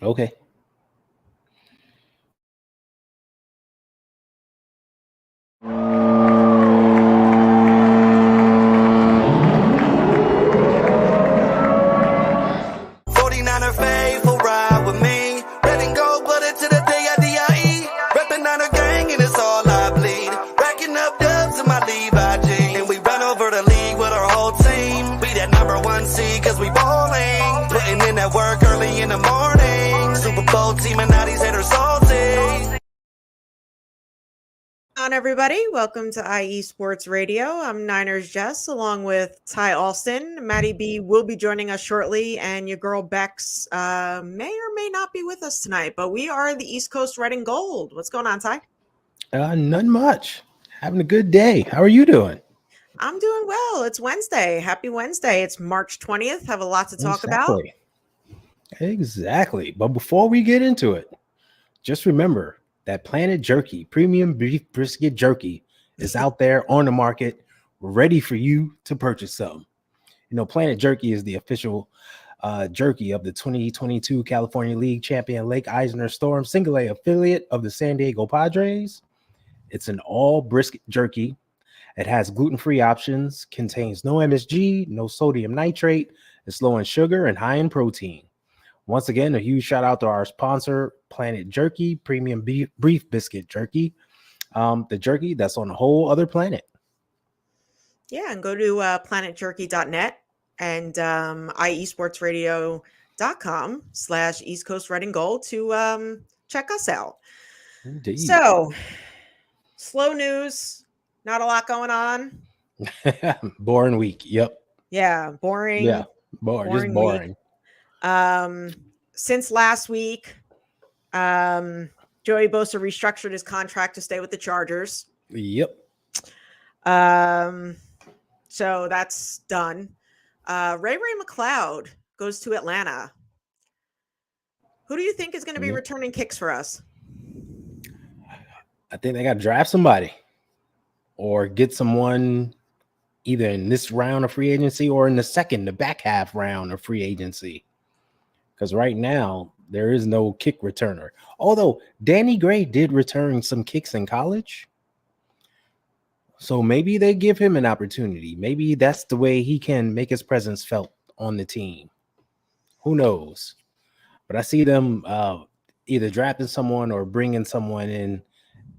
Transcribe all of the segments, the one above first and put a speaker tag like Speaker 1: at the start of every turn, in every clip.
Speaker 1: Okay.
Speaker 2: Faithful ride with me. Red and gold blooded to the day I die. Reppin' on a gang and it's all I bleed. Racking up dubs in my Levi jeans. And we run over the league with our whole team. Be that number one seed cause we ballin'. Putting in that work early in the morning. Super Bowl team and now these haters salty.
Speaker 3: On everybody, welcome to IE Sports Radio. I'm Niners Jess along with Ty Alston. Maddie B will be joining us shortly, and your girl Bex may or may not be with us tonight, but we are the East Coast Red and Gold. What's going on, Ty?
Speaker 1: None much. Having a good day. How are you doing?
Speaker 3: I'm doing well. It's Wednesday. Happy Wednesday. It's March 20th. Have a lot to talk about.
Speaker 1: Exactly. But before we get into it, just remember that Planet Jerky premium beef brisket jerky is out there on the market, ready for you to purchase some. You know, Planet Jerky is the official jerky of the 2022 California League champion Lake Eisner Storm Single A affiliate of the San Diego Padres. It's an all brisket jerky. It has gluten-free options, contains no MSG, no sodium nitrate, it's low in sugar and high in protein. Once again, a huge shout out to our sponsor, Planet Jerky, premium beef biscuit jerky. The jerky that's on a whole other planet.
Speaker 3: Yeah, and go to planetjerky.net and iesportsradio.com/East Coast Red and Gold to check us out.
Speaker 1: Indeed.
Speaker 3: So, slow news, not a lot going on.
Speaker 1: Boring week. Yep.
Speaker 3: Yeah, boring.
Speaker 1: Yeah, just boring.
Speaker 3: Since last week, Joey Bosa restructured his contract to stay with the Chargers.
Speaker 1: Yep.
Speaker 3: So that's done. Ray McCloud goes to Atlanta. Who do you think is going to be returning kicks for us?
Speaker 1: I think they got to draft somebody or get someone either in this round of free agency or in the back half round of free agency. Because right now, there is no kick returner. Although Danny Gray did return some kicks in college. So maybe they give him an opportunity. Maybe that's the way he can make his presence felt on the team. Who knows? But I see them either drafting someone or bringing someone in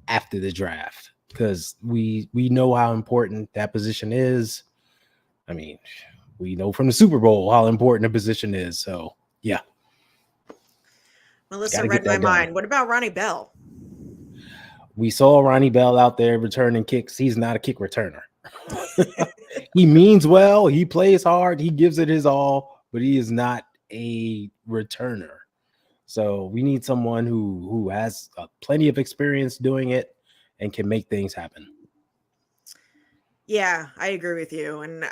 Speaker 1: after the draft. Because we know how important that position is. I mean, we know from the Super Bowl how important the position is. So, yeah.
Speaker 3: Melissa read my mind. What about Ronnie Bell?
Speaker 1: We saw Ronnie Bell out there returning kicks. He's not a kick returner. He means well. He plays hard. He gives it his all, but he is not a returner. So we need someone who has plenty of experience doing it and can make things happen.
Speaker 3: Yeah, I agree with you. And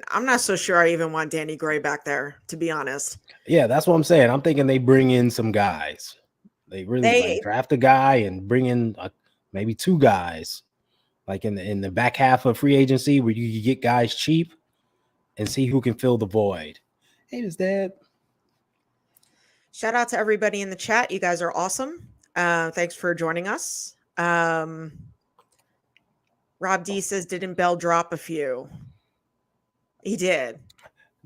Speaker 3: I'm not so sure I even want Danny Gray back there, to be honest.
Speaker 1: Yeah, that's what I'm saying. I'm thinking they bring in some guys. They really draft a guy and bring in maybe two guys, like in the back half of free agency where you get guys cheap and see who can fill the void. Hey, is that?
Speaker 3: Shout out to everybody in the chat. You guys are awesome. Thanks for joining us. Rob D says, didn't Bell drop a few? He did.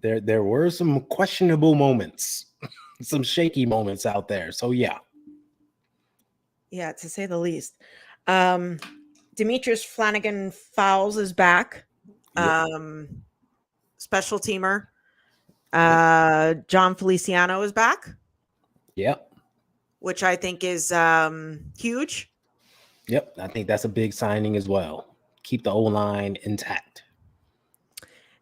Speaker 1: There were some questionable moments, some shaky moments out there. So, yeah.
Speaker 3: Yeah, to say the least. Demetrius Flanagan Fowles is back. Yep. Special teamer. John Feliciano is back.
Speaker 1: Yep.
Speaker 3: Which I think is huge.
Speaker 1: Yep. I think that's a big signing as well. Keep the O-line intact.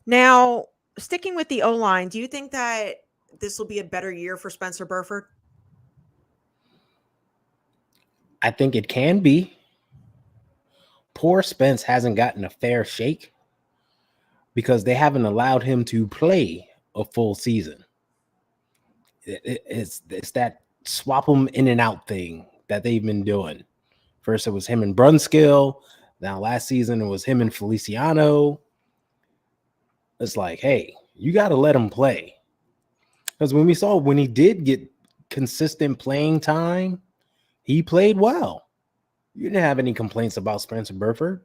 Speaker 3: Now, sticking with the O-line, do you think that this will be a better year for Spencer Burford?
Speaker 1: I think it can be. Poor Spence hasn't gotten a fair shake because they haven't allowed him to play a full season. It's that swap them in and out thing that they've been doing. First, it was him and Brunskill. Now, last season, it was him and Feliciano. It's like, hey, you got to let him play. Because when he did get consistent playing time, he played well. You didn't have any complaints about Spencer Burford.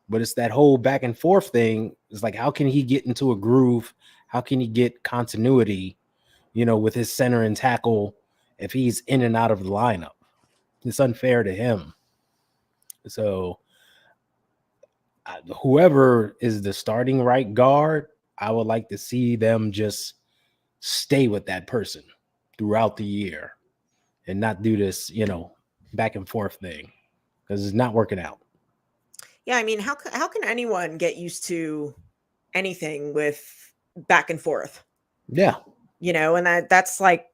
Speaker 1: But it's that whole back and forth thing. It's like, how can he get into a groove? How can he get continuity, with his center and tackle if he's in and out of the lineup? It's unfair to him. So whoever is the starting right guard, I would like to see them just stay with that person throughout the year and not do this, back and forth thing, because it's not working out.
Speaker 3: Yeah, I mean, how can anyone get used to anything with back and forth?
Speaker 1: Yeah.
Speaker 3: And that's like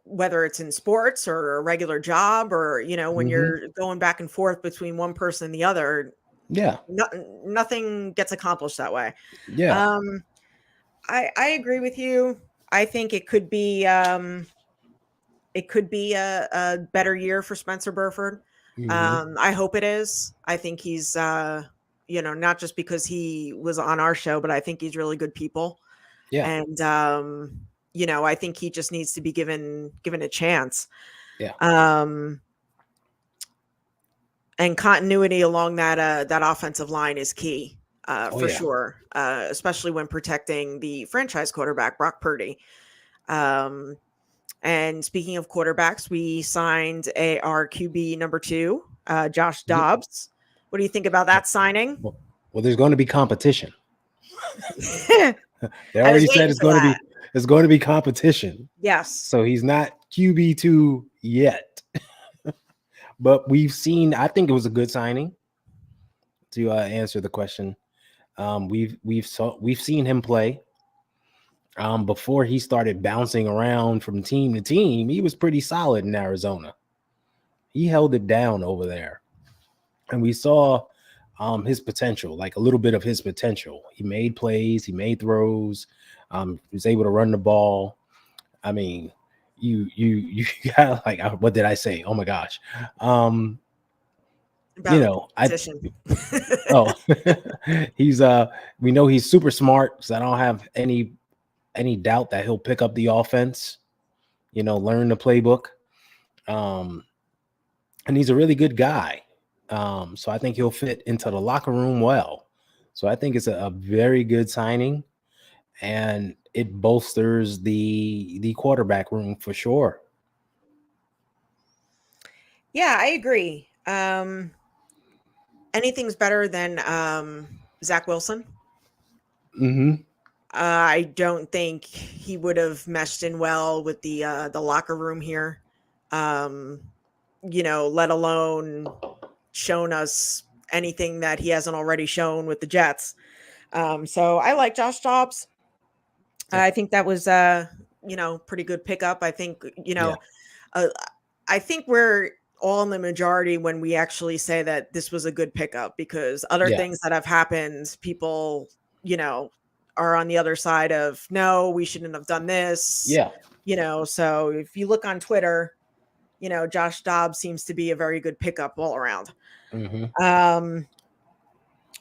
Speaker 3: whether it's in sports or a regular job or, when you're going back and forth between one person and the other.
Speaker 1: Yeah.
Speaker 3: Nothing gets accomplished that way.
Speaker 1: Yeah.
Speaker 3: I agree with you. I think it could be a better year for Spencer Burford. I hope it is. I think he's, not just because he was on our show, but I think he's really good people.
Speaker 1: Yeah.
Speaker 3: And, I think he just needs to be given a chance.
Speaker 1: Yeah.
Speaker 3: And continuity along that offensive line is key, for sure, especially when protecting the franchise quarterback, Brock Purdy. And speaking of quarterbacks, we signed our QB number 2, Josh Dobbs. What do you think about that signing?
Speaker 1: Well, there's going to be competition. They already said it's going to be competition.
Speaker 3: Yes.
Speaker 1: So he's not QB2 yet. But we've seen, I think it was a good signing, to answer the question. We've seen him play. Before he started bouncing around from team to team, he was pretty solid in Arizona. He held it down over there. And we saw his potential, like a little bit of his potential. He made plays, he made throws, he was able to run the ball. I mean, you got, like, what did I say? Oh my gosh. He's we know he's super smart, so I don't have any doubt that he'll pick up the offense, learn the playbook. And he's a really good guy. So I think he'll fit into the locker room well. So I think it's a very good signing, and it bolsters the quarterback room for sure.
Speaker 3: Yeah, I agree. Anything's better than Zach Wilson. I don't think he would have meshed in well with the locker room here. Let alone shown us anything that he hasn't already shown with the Jets. So I like Josh Dobbs. I think that was pretty good pickup. I think, I think we're all in the majority when we actually say that this was a good pickup, because other things that have happened, people, are on the other side of, no, we shouldn't have done this.
Speaker 1: Yeah.
Speaker 3: So if you look on Twitter, Josh Dobbs seems to be a very good pickup all around.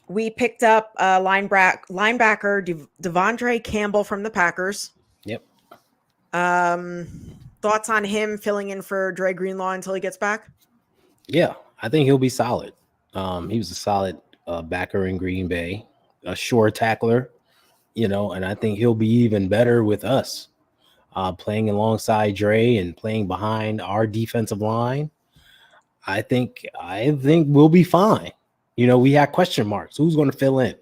Speaker 3: We picked up linebacker Devondre Campbell from the Packers.
Speaker 1: Yep.
Speaker 3: Thoughts on him filling in for Dre Greenlaw until he gets back?
Speaker 1: Yeah, I think he'll be solid. He was a solid backer in Green Bay, a sure tackler, and I think he'll be even better with us, playing alongside Dre and playing behind our defensive line. I think we'll be fine. We had question marks. Who's going to fill in?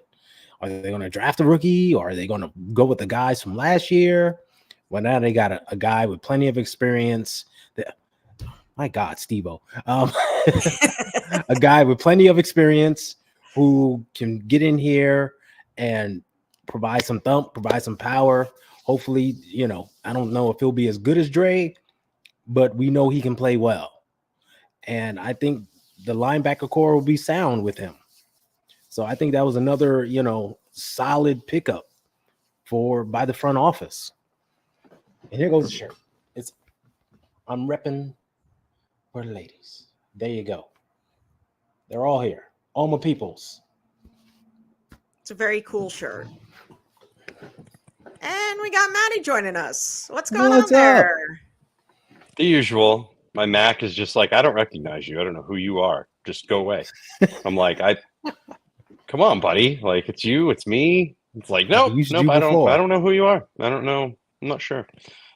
Speaker 1: Are they going to draft a rookie, or are they going to go with the guys from last year? Well, now they got a guy with plenty of experience. My God, Steve-O. A guy with plenty of experience who can get in here and provide some thump, provide some power. Hopefully, I don't know if he'll be as good as Dre, but we know he can play well. And I think the linebacker core will be sound with him. So I think that was another, solid pickup by the front office. And here goes the shirt. I'm repping for the ladies. There you go. They're all here. All my peoples.
Speaker 3: It's a very cool shirt. And we got Maddie joining us. What's going on there?
Speaker 4: The usual. My Mac is just like, I don't recognize you. I don't know who you are. Just go away. I'm like, come on, buddy. Like, it's you. It's me. It's like,
Speaker 1: I've
Speaker 4: nope,
Speaker 1: used
Speaker 4: nope.
Speaker 1: you
Speaker 4: I
Speaker 1: before.
Speaker 4: don't know who you are. I don't know. I'm not sure.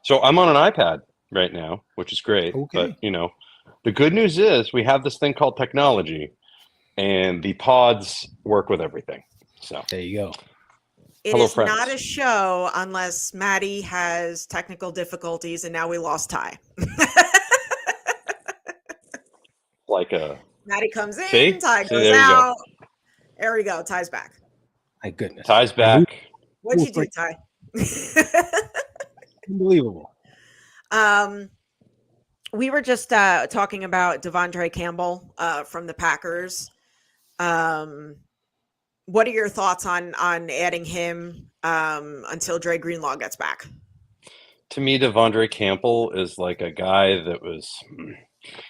Speaker 4: So I'm on an iPad right now, which is great.
Speaker 1: Okay.
Speaker 4: But the good news is we have this thing called technology, and the pods work with everything. So
Speaker 1: There you go.
Speaker 3: It
Speaker 4: Hello,
Speaker 3: is not
Speaker 4: friends.
Speaker 3: a show unless Maddie has technical difficulties, and now we lost Ty.
Speaker 4: like a
Speaker 3: Maddie comes in,
Speaker 4: See?
Speaker 3: Ty
Speaker 4: See,
Speaker 3: goes
Speaker 4: there you go.
Speaker 3: out. There we go. Ty's back.
Speaker 1: My goodness.
Speaker 4: Ty's back.
Speaker 3: What'd you do, Ty?
Speaker 1: Unbelievable.
Speaker 3: We were just talking about Devondre Campbell from the Packers. What are your thoughts on adding him until Dre Greenlaw gets back?
Speaker 4: To me, Devondre Campbell is like a guy that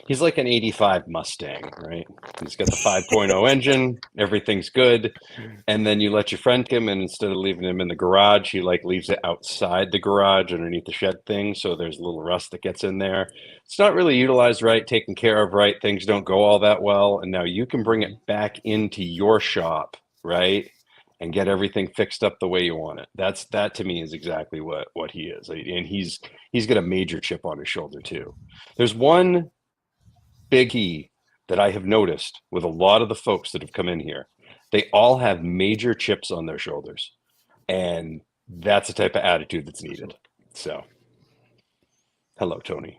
Speaker 4: he's like an 85 Mustang, right? He's got the 5.0 engine, everything's good. And then you let your friend come in, instead of leaving him in the garage, he like leaves it outside the garage underneath the shed thing. So there's a little rust that gets in there. It's not really utilized right, taken care of right. Things don't go all that well. And now you can bring it back into your shop, right? And get everything fixed up the way you want it. That to me is exactly what he is. And he's got a major chip on his shoulder too. There's one big key that I have noticed with a lot of the folks that have come in here. They all have major chips on their shoulders. And that's the type of attitude that's needed. So hello, Tony.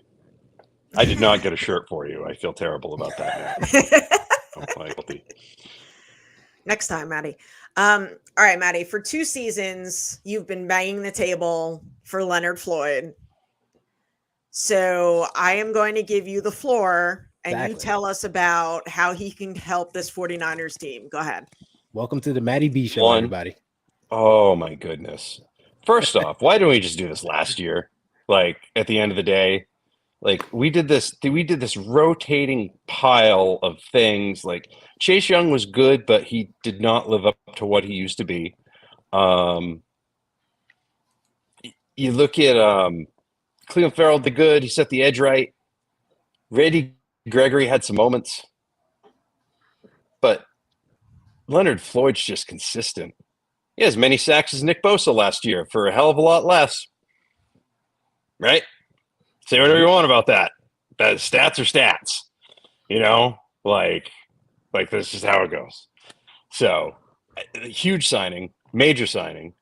Speaker 4: I did not get a shirt for you. I feel terrible about that now.
Speaker 3: Next time, Maddie. All right, Maddie, for 2 seasons, you've been banging the table for Leonard Floyd. So I am going to give you the floor, and you tell us about how he can help this 49ers team. Go ahead.
Speaker 1: Welcome to the Maddie B Show, everybody.
Speaker 4: Oh, my goodness. First off, why didn't we just do this last year? Like, at the end of the day, like we did this rotating pile of things. Like Chase Young was good, but he did not live up to what he used to be. You look at Cleveland Farrell did good. He set the edge right. Randy Gregory had some moments, but Leonard Floyd's just consistent. He has as many sacks as Nick Bosa last year for a hell of a lot less. Right? Say whatever you want about that. But stats are stats. Like that's just how it goes. So, huge signing, major signing.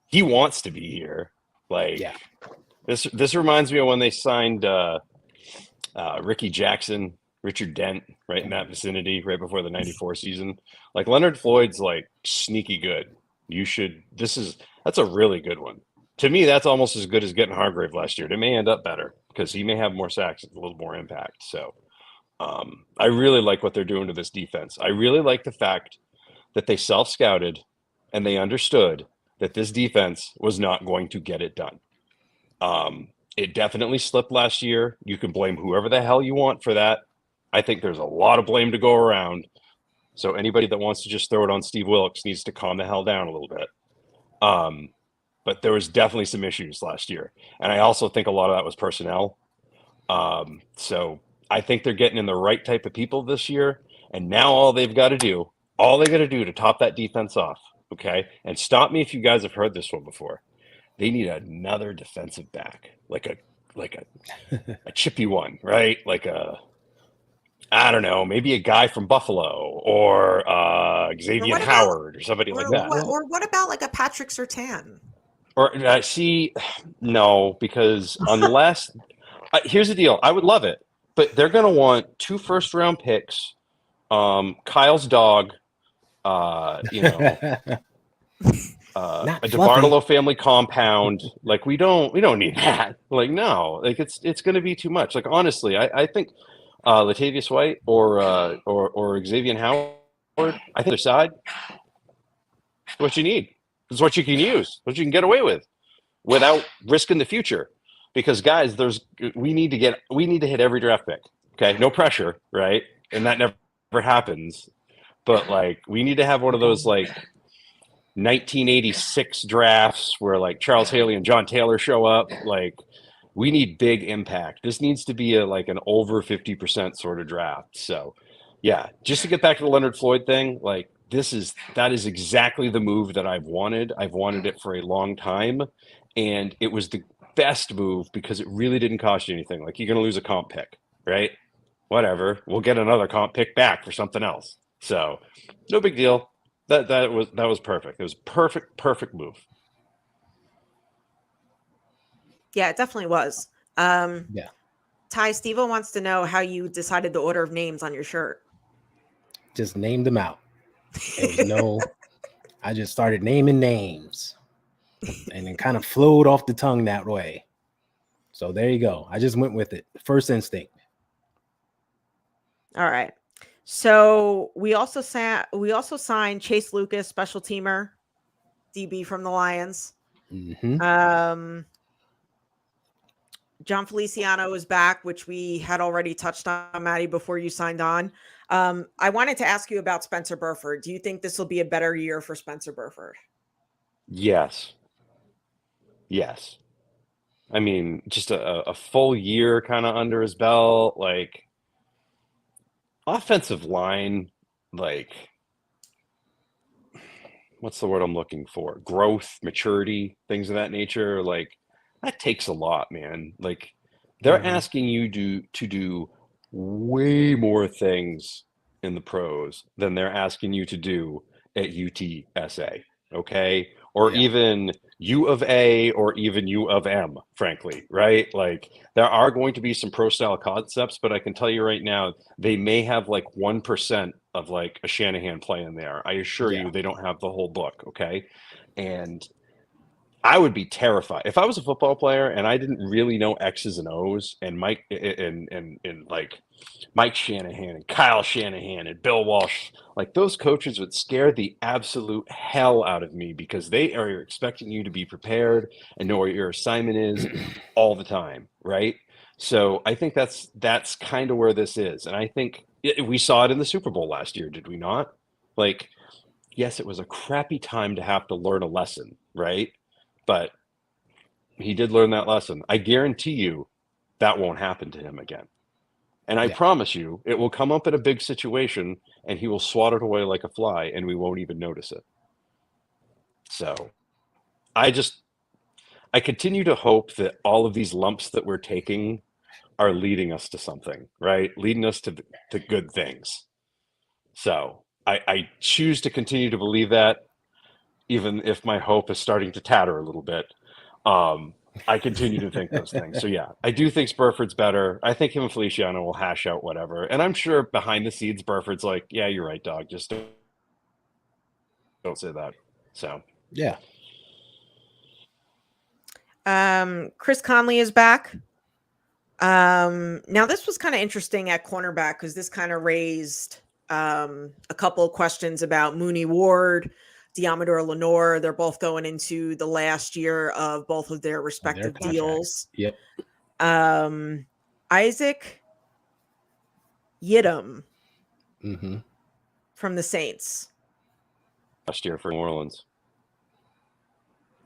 Speaker 4: He wants to be here. This reminds me of when they signed Ricky Jackson, Richard Dent, right in that vicinity, right before the '94 season. Like Leonard Floyd's like sneaky good. That's a really good one. To me, that's almost as good as getting Hargrave last year. It may end up better because he may have more sacks, a little more impact. So I really like what they're doing to this defense. I really like the fact that they self-scouted and they understood that this defense was not going to get it done. It definitely slipped last year. You can blame whoever the hell you want for that. I think there's a lot of blame to go around. So anybody that wants to just throw it on Steve Wilkes needs to calm the hell down a little bit. But there was definitely some issues last year. And I also think a lot of that was personnel. So I think they're getting in the right type of people this year. And now all they got to do to top that defense off, okay? And stop me if you guys have heard this one before. They need another defensive back, like a chippy one, right? I don't know, maybe a guy from Buffalo or Xavier Howard or somebody like that.
Speaker 3: Or what about like a Patrick Surtain?
Speaker 4: Or no, because unless here's the deal, I would love it, but they're going to want 2 first-round picks, Kyle's dog, a DeBartolo family compound. Like we don't need that. Like no, like it's going to be too much. Like honestly, I think Latavius White or Xavier Howard, I think their side. What you need. It's what you can use, what you can get away with without risking the future. Because guys, we need to hit every draft pick. Okay. No pressure, right? And that never happens. But like we need to have one of those like 1986 drafts where like Charles Haley and John Taylor show up. Like we need big impact. This needs to be like an over 50% sort of draft. So yeah, just to get back to the Leonard Floyd thing, like that is exactly the move that I've wanted. I've wanted it for a long time, and it was the best move because it really didn't cost you anything. Like, you're going to lose a comp pick, right? Whatever. We'll get another comp pick back for something else. So no big deal. That was perfect. It was perfect move.
Speaker 3: Yeah, it definitely was.
Speaker 1: Yeah.
Speaker 3: Ty, Stevo wants to know how you decided the order of names on your shirt.
Speaker 1: Just named them out. There was no, I just started naming names and then kind of flowed off the tongue that way. So there you go. I just went with it. First instinct.
Speaker 3: All right. So we also signed Chase Lucas, special teamer, DB from the Lions.
Speaker 1: Mm-hmm.
Speaker 3: John Feliciano is back, which we had already touched on, Maddie, before you signed on. I wanted to ask you about Spencer Burford. Do you think this will be a better year for Spencer Burford?
Speaker 4: Yes. I mean, just a full year kind of under his belt, like offensive line, like what's the word I'm looking for? Growth, maturity, things of that nature. Like, that takes a lot, man. Like, they're asking you to do way more things in the pros than they're asking you to do at UTSA, okay? Or even U of A or even U of M, frankly, right? Like, there are going to be some pro style concepts, but I can tell you right now, they may have like 1% of like a Shanahan play in there. I assure you, they don't have the whole book, okay? And I would be terrified if I was a football player and I didn't really know X's and O's, and Mike and like Mike Shanahan and Kyle Shanahan and Bill Walsh, like, those coaches would scare the absolute hell out of me because they are expecting you to be prepared and know what your assignment is all the time, right? So I think that's kind of where this is, and I think we saw it in the Super Bowl last year, did we not? Like, yes, it was a crappy time to have to learn a lesson, right? But he did learn that lesson. I guarantee you that won't happen to him again. And I promise you, it will come up in a big situation and he will swat it away like a fly and we won't even notice it. So I continue to hope that all of these lumps that we're taking are leading us to something, right? Leading us to good things. So I choose to continue to believe that, even if my hope is starting to tatter a little bit. I continue to think those things. So yeah, I do think Burford's better. I think him and Feliciano will hash out whatever. And I'm sure behind the scenes, Burford's like, yeah, you're right, dog. Just don't say that. So
Speaker 1: yeah.
Speaker 3: Chris Conley is back. Now this was kind of interesting at cornerback because this kind of raised a couple of questions about Mooney Ward, Diamador Lenore. They're both going into the last year of both of their respective deals.
Speaker 1: Yep.
Speaker 3: Isaac Yiadom from the Saints.
Speaker 4: Last year for New Orleans.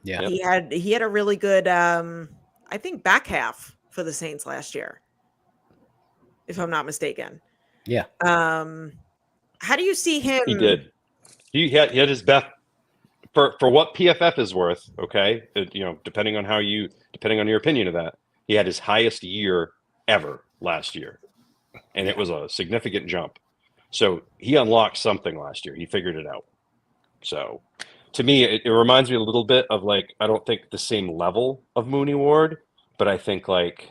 Speaker 1: Yeah.
Speaker 3: He had a really good I think back half for the Saints last year, if I'm not mistaken.
Speaker 1: Yeah.
Speaker 3: How do you see him?
Speaker 4: He did. He had his best for what PFF is worth. Okay, depending on your opinion of that, he had his highest year ever last year, and it was a significant jump. So he unlocked something last year. He figured it out. So to me, it reminds me a little bit of, like, I don't think the same level of Mooney Ward, but I think like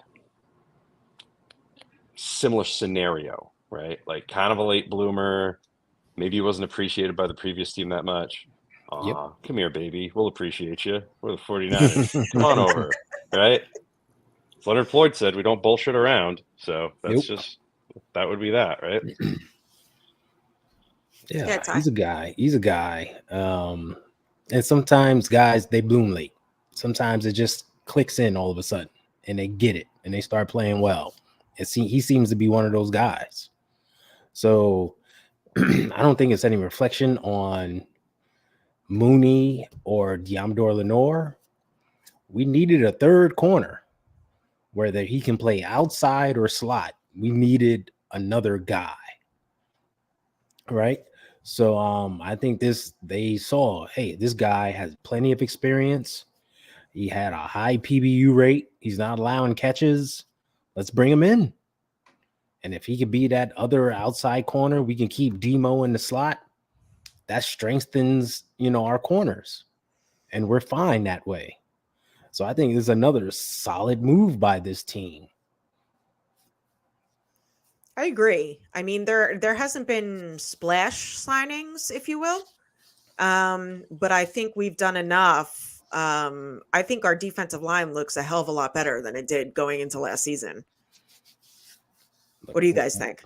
Speaker 4: similar scenario, right? Like, kind of a late bloomer. Maybe he wasn't appreciated by the previous team that much. Come here, baby. We'll appreciate you. We're the 49ers. Come on over, right? As Leonard Floyd said, we don't bullshit around. So that's that would be that, right?
Speaker 1: Yeah, he's a guy. And sometimes guys, they bloom late. Sometimes it just clicks in all of a sudden and they get it and they start playing well. He seems to be one of those guys. So I don't think it's any reflection on Mooney or Diamador Lenore. We needed a third corner. whether he can play outside or slot. We needed another guy, right? So I think they saw, hey, this guy has plenty of experience. He had a high PBU rate. He's not allowing catches. Let's bring him in. And if he could be that other outside corner, we can keep Demo in the slot. That strengthens, our corners. And we're fine that way. So I think this is another solid move by this team.
Speaker 3: I agree. I mean, there hasn't been splash signings, if you will. But I think we've done enough. I think our defensive line looks a hell of a lot better than it did going into last season. What do you guys think?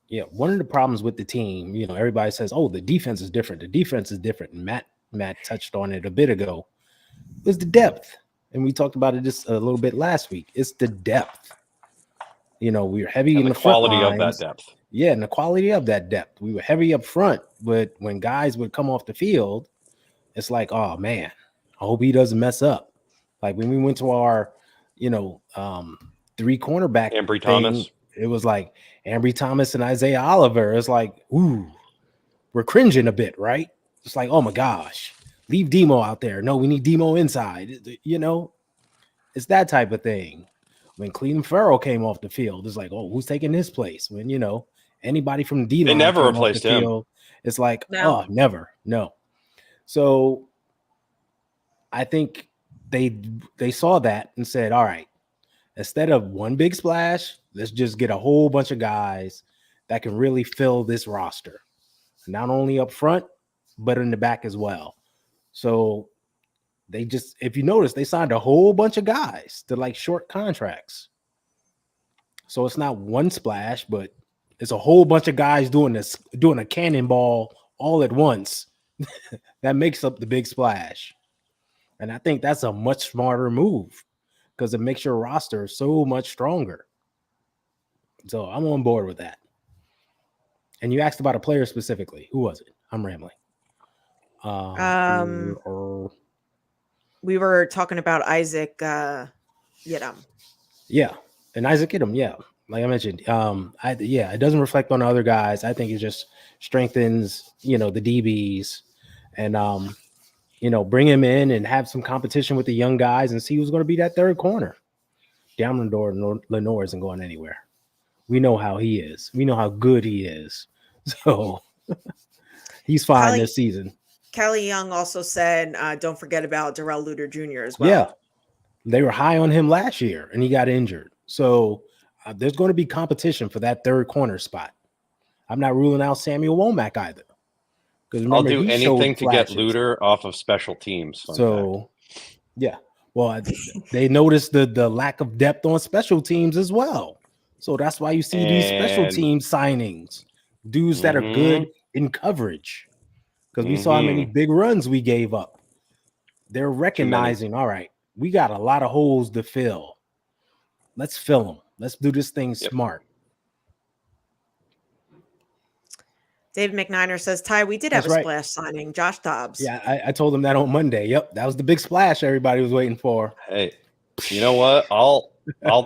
Speaker 1: Yeah, one of the problems with the team, everybody says, "Oh, the defense is different. The defense is different." And Matt touched on it a bit ago. It's the depth, and we talked about it just a little bit last week. It's the depth. We were heavy in the
Speaker 4: quality
Speaker 1: front
Speaker 4: of
Speaker 1: lines.
Speaker 4: that depth.
Speaker 1: Yeah, and the quality of that depth. We were heavy up front, but when guys would come off the field, it's like, oh man, I hope he doesn't mess up. Like when we went to our, 3 cornerback
Speaker 4: Ambry
Speaker 1: thing,
Speaker 4: Thomas.
Speaker 1: it was like Ambry Thomas and Isaiah Oliver. It's like, ooh, we're cringing a bit, right? It's like, oh my gosh, leave Demo out there. No, we need Demo inside. It's that type of thing. When Cleveland Farrell came off the field, it's like, oh, who's taking his place? When, anybody from the D-line
Speaker 4: They never
Speaker 1: came off
Speaker 4: replaced
Speaker 1: the
Speaker 4: him.
Speaker 1: field, it's like,
Speaker 3: No.
Speaker 1: oh, never. No. So I think they saw that and said, all right, instead of one big splash, let's just get a whole bunch of guys that can really fill this roster, not only up front, but in the back as well. So they just, if you notice, they signed a whole bunch of guys to like short contracts. So it's not one splash, but it's a whole bunch of guys doing a cannonball all at once. That makes up the big splash. And I think that's a much smarter move because it makes your roster so much stronger. So I'm on board with that. And you asked about a player specifically. Who was it? I'm rambling.
Speaker 3: We were talking about Isaac Yiadom.
Speaker 1: Yeah, and Isaac Yiadom, yeah. Like I mentioned, it doesn't reflect on the other guys. I think it just strengthens, the DBs and, bring him in and have some competition with the young guys and see who's going to be that third corner. Damon Lenore isn't going anywhere. We know how he is. We know how good he is. So he's fine this season.
Speaker 3: Kelly Young also said, don't forget about Darrell Luter Jr. as well.
Speaker 1: Yeah, they were high on him last year, and he got injured. So there's going to be competition for that third corner spot. I'm not ruling out Samuel Womack either.
Speaker 4: I'll do anything to get Luter off of special teams.
Speaker 1: So, yeah. Well, they noticed the lack of depth on special teams as well. So that's why you see these special team signings, dudes that are good in coverage. Because we saw how many big runs we gave up. They're recognizing, all right, we got a lot of holes to fill. Let's fill them. Let's do this thing smart.
Speaker 3: David McNiner says, Ty, we did have a splash signing, Josh Dobbs.
Speaker 1: Yeah, I told him that on Monday. Yep, that was the big splash everybody was waiting for.
Speaker 4: Hey, you know what? I'll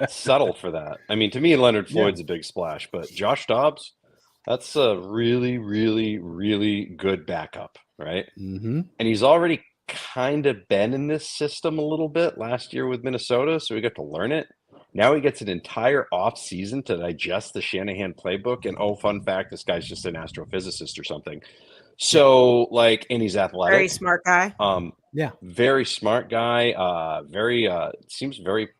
Speaker 4: settle for that. I mean, to me, Leonard Floyd's a big splash, but Josh Dobbs, that's a really, really, really good backup, right?
Speaker 1: Mm-hmm.
Speaker 4: And he's already kind of been in this system a little bit last year with Minnesota, so we got to learn it. Now he gets an entire off season to digest the Shanahan playbook. And fun fact, this guy's just an astrophysicist or something. So, and he's athletic.
Speaker 3: Very smart guy.
Speaker 4: Very smart guy. Seems very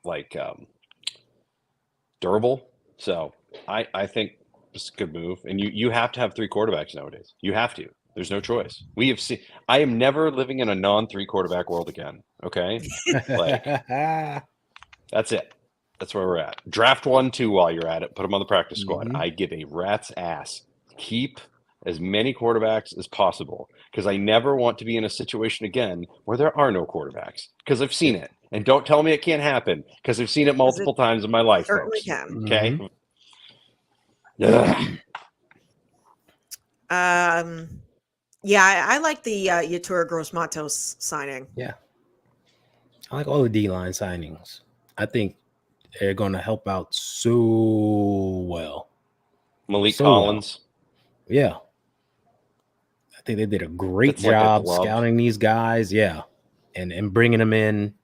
Speaker 4: durable. So I think it's a good move. And you have to have 3 quarterbacks nowadays. You have to. There's no choice. We have seen. I am never living in a non-3 quarterback world again. Okay, that's it. That's where we're at. Draft 1, 2 while you're at it. Put them on the practice squad. I give a rat's ass. Keep as many quarterbacks as possible because I never want to be in a situation again where there are no quarterbacks because I've seen it. And don't tell me it can't happen because I've seen it multiple times in my life.
Speaker 3: Certainly
Speaker 4: folks.
Speaker 3: can.
Speaker 4: Okay.
Speaker 3: I like the Yetur Gross-Matos signing.
Speaker 1: Yeah. I like all the D-line signings. I think They're going to help out so well.
Speaker 4: Malik
Speaker 1: So
Speaker 4: Collins.
Speaker 1: Yeah. I think they did a great
Speaker 4: It's like a
Speaker 1: job
Speaker 4: glove.
Speaker 1: scouting these guys. Yeah. And bringing them in.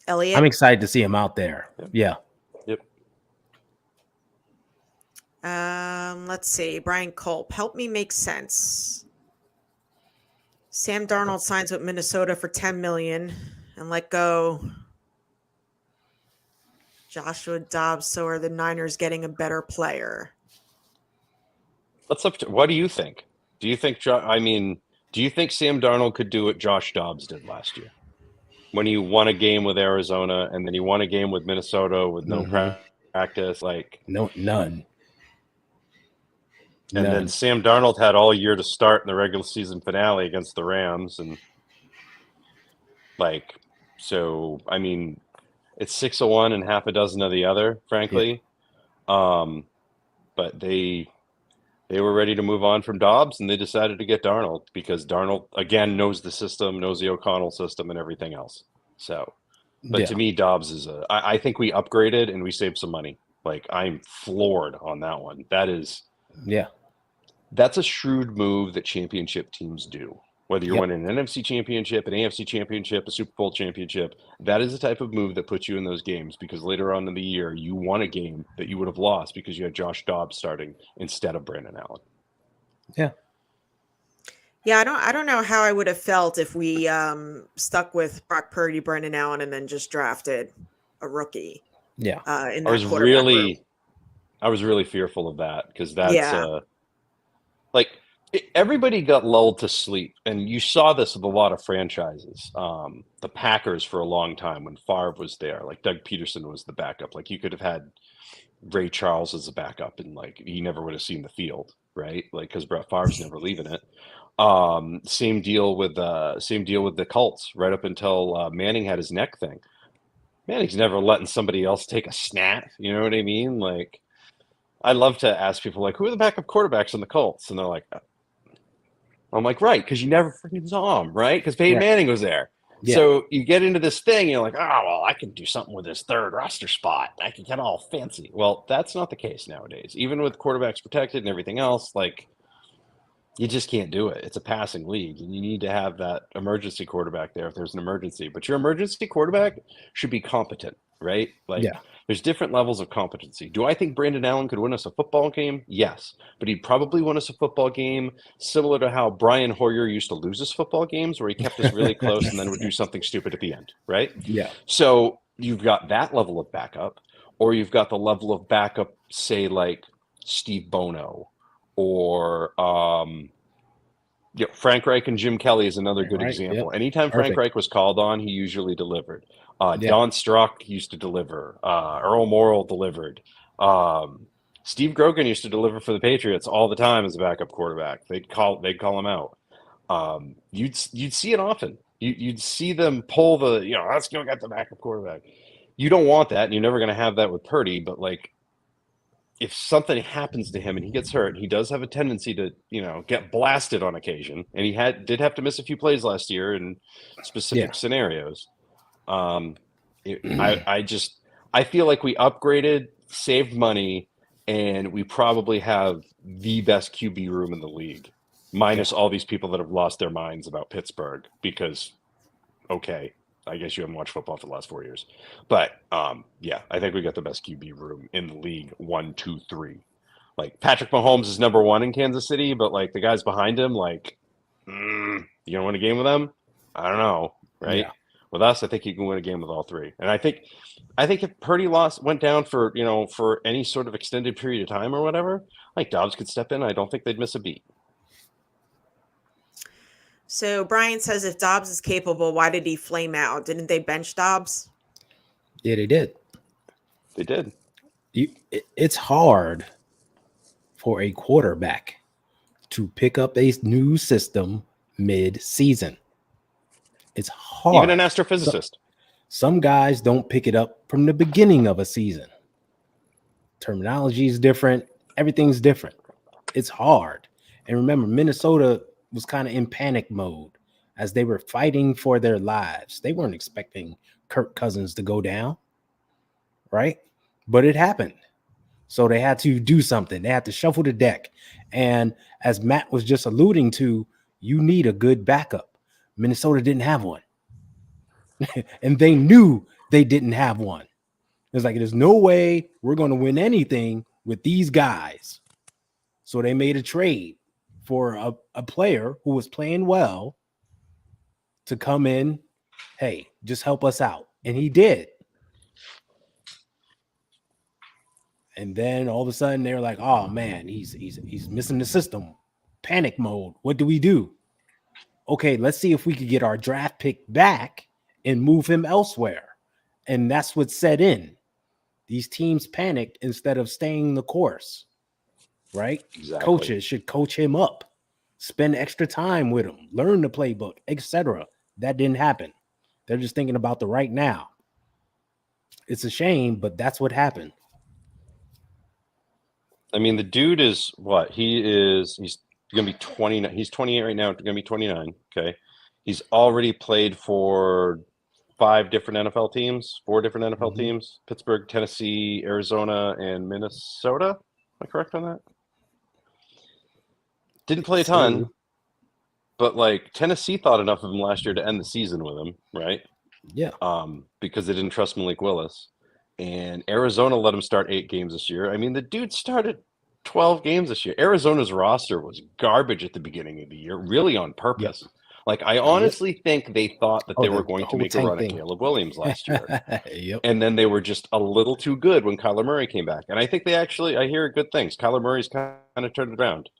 Speaker 3: Elliott.
Speaker 1: I'm excited to see him out there.
Speaker 4: Yep.
Speaker 1: Yeah.
Speaker 4: Yep.
Speaker 3: Let's see. Brian Culp, help me make sense. Sam Darnold signs with Minnesota for $10 million and let go Joshua Dobbs. So are the Niners getting a better player?
Speaker 4: That's up to. What do you think? Do you think? Do you think Sam Darnold could do what Josh Dobbs did last year, when he won a game with Arizona and then he won a game with Minnesota with no practice? Like
Speaker 1: None.
Speaker 4: And then Sam Darnold had all year to start in the regular season finale against the Rams, and it's 6 of one and half a dozen of the other, frankly. Yeah. But they were ready to move on from Dobbs, and they decided to get Darnold because Darnold again knows the system, knows the O'Connell system, and everything else. So, but to me, Dobbs is I think we upgraded and we saved some money. Like, I'm floored on that one. That's a shrewd move that championship teams do. Whether you're winning an NFC championship, an AFC championship, a Super Bowl championship, that is the type of move that puts you in those games, because later on in the year, you won a game that you would have lost because you had Josh Dobbs starting instead of Brandon Allen.
Speaker 3: Yeah. Yeah, I don't know how I would have felt if we stuck with Brock Purdy, Brandon Allen, and then just drafted a rookie.
Speaker 1: Yeah.
Speaker 3: In that
Speaker 4: I was really fearful of that, because that's everybody got lulled to sleep, and you saw this with a lot of franchises. The Packers for a long time when Favre was there, like Doug Peterson was the backup. Like, you could have had Ray Charles as a backup, and like he never would have seen the field, right? Like, because Brett Favre's never leaving it. Same deal with the Colts, right up until Manning had his neck thing. Manning's never letting somebody else take a snap. You know what I mean? Like, I love to ask people, like, who are the backup quarterbacks in the Colts? And they're like, I'm like, right, because you never freaking saw him, right? Because Peyton Manning was there. Yeah. So you get into this thing, you're like, oh, well, I can do something with this third roster spot. I can get all fancy. Well, that's not the case nowadays. Even with quarterbacks protected and everything else, like, you just can't do it. It's a passing league, and you need to have that emergency quarterback there if there's an emergency. But your emergency quarterback should be competent, right? Like, there's different levels of competency. Do I think Brandon Allen could win us a football game? Yes. But he'd probably win us a football game similar to how Brian Hoyer used to lose his football games, where he kept us really close and then would do something stupid at the end, right?
Speaker 1: Yeah.
Speaker 4: So you've got that level of backup, or you've got the level of backup, say, like Steve Bono, or Frank Reich and Jim Kelly is another good example. Yep. Anytime Frank Reich was called on, he usually delivered. Don Strock used to deliver. Earl Morrall delivered. Steve Grogan used to deliver for the Patriots all the time as a backup quarterback. They'd call him out. You'd see it often. You'd see them pull the, let's go get the backup quarterback. You don't want that, and you're never going to have that with Purdy. But like, if something happens to him and he gets hurt, he does have a tendency to, get blasted on occasion. And he did have to miss a few plays last year in specific scenarios. I feel like we upgraded, saved money, and we probably have the best QB room in the league, minus all these people that have lost their minds about Pittsburgh because, I guess you haven't watched football for the last 4 years. But, I think we got the best QB room in the league, 1, 2, 3. Like, Patrick Mahomes is number 1 in Kansas City, but, like, the guys behind him, like, you going to win a game with them? I don't know, right? Yeah. With us, I think you can win a game with all 3. And I think if Purdy went down for, for any sort of extended period of time or whatever, like, Dobbs could step in. I don't think they'd miss a beat.
Speaker 3: So Brian says if Dobbs is capable, why did he flame out? Didn't they bench Dobbs?
Speaker 1: Yeah, they did.
Speaker 4: They did.
Speaker 1: It's hard for a quarterback to pick up a new system mid-season. It's hard.
Speaker 4: Even an astrophysicist.
Speaker 1: Some guys don't pick it up from the beginning of a season. Terminology is different. Everything's different. It's hard. And remember, Minnesota was kind of in panic mode as they were fighting for their lives. They weren't expecting Kirk Cousins to go down. right? But it happened. So they had to do something. They had to shuffle the deck. And as Matt was just alluding to, you need a good backup. Minnesota didn't have one. And they knew they didn't have one. It's like, there's no way we're going to win anything with these guys. So they made a trade for a player who was playing well to come in. Hey, just help us out. And he did. And then all of a sudden they're like, oh man, he's missing the system. Panic mode. What do we do? Okay, let's see if we could get our draft pick back and move him elsewhere. And that's what set in. These teams panicked instead of staying the course. Right?
Speaker 4: Exactly.
Speaker 1: Coaches should coach him up, spend extra time with him, learn the playbook, etc. That didn't happen. They're just thinking about the right now. It's a shame, but that's what happened.
Speaker 4: I mean, the dude is what? He's going to be 29. He's 28 right now. Going to be 29. Okay. He's already played for 4 different NFL teams, Pittsburgh, Tennessee, Arizona, and Minnesota. Am I correct on that? Didn't play a ton, but like Tennessee thought enough of him last year to end the season with him, right?
Speaker 1: Yeah.
Speaker 4: Because they didn't trust Malik Willis. And Arizona let him start 8 games this year. I mean, the dude started 12 games this year. Arizona's roster was garbage at the beginning of the year, really on purpose. Yep. Like, I honestly think they thought that they were going to make a run at Caleb Williams last year.
Speaker 1: Yep.
Speaker 4: And then they were just a little too good when Kyler Murray came back. And I think I hear good things. Kyler Murray's kind of turned it around.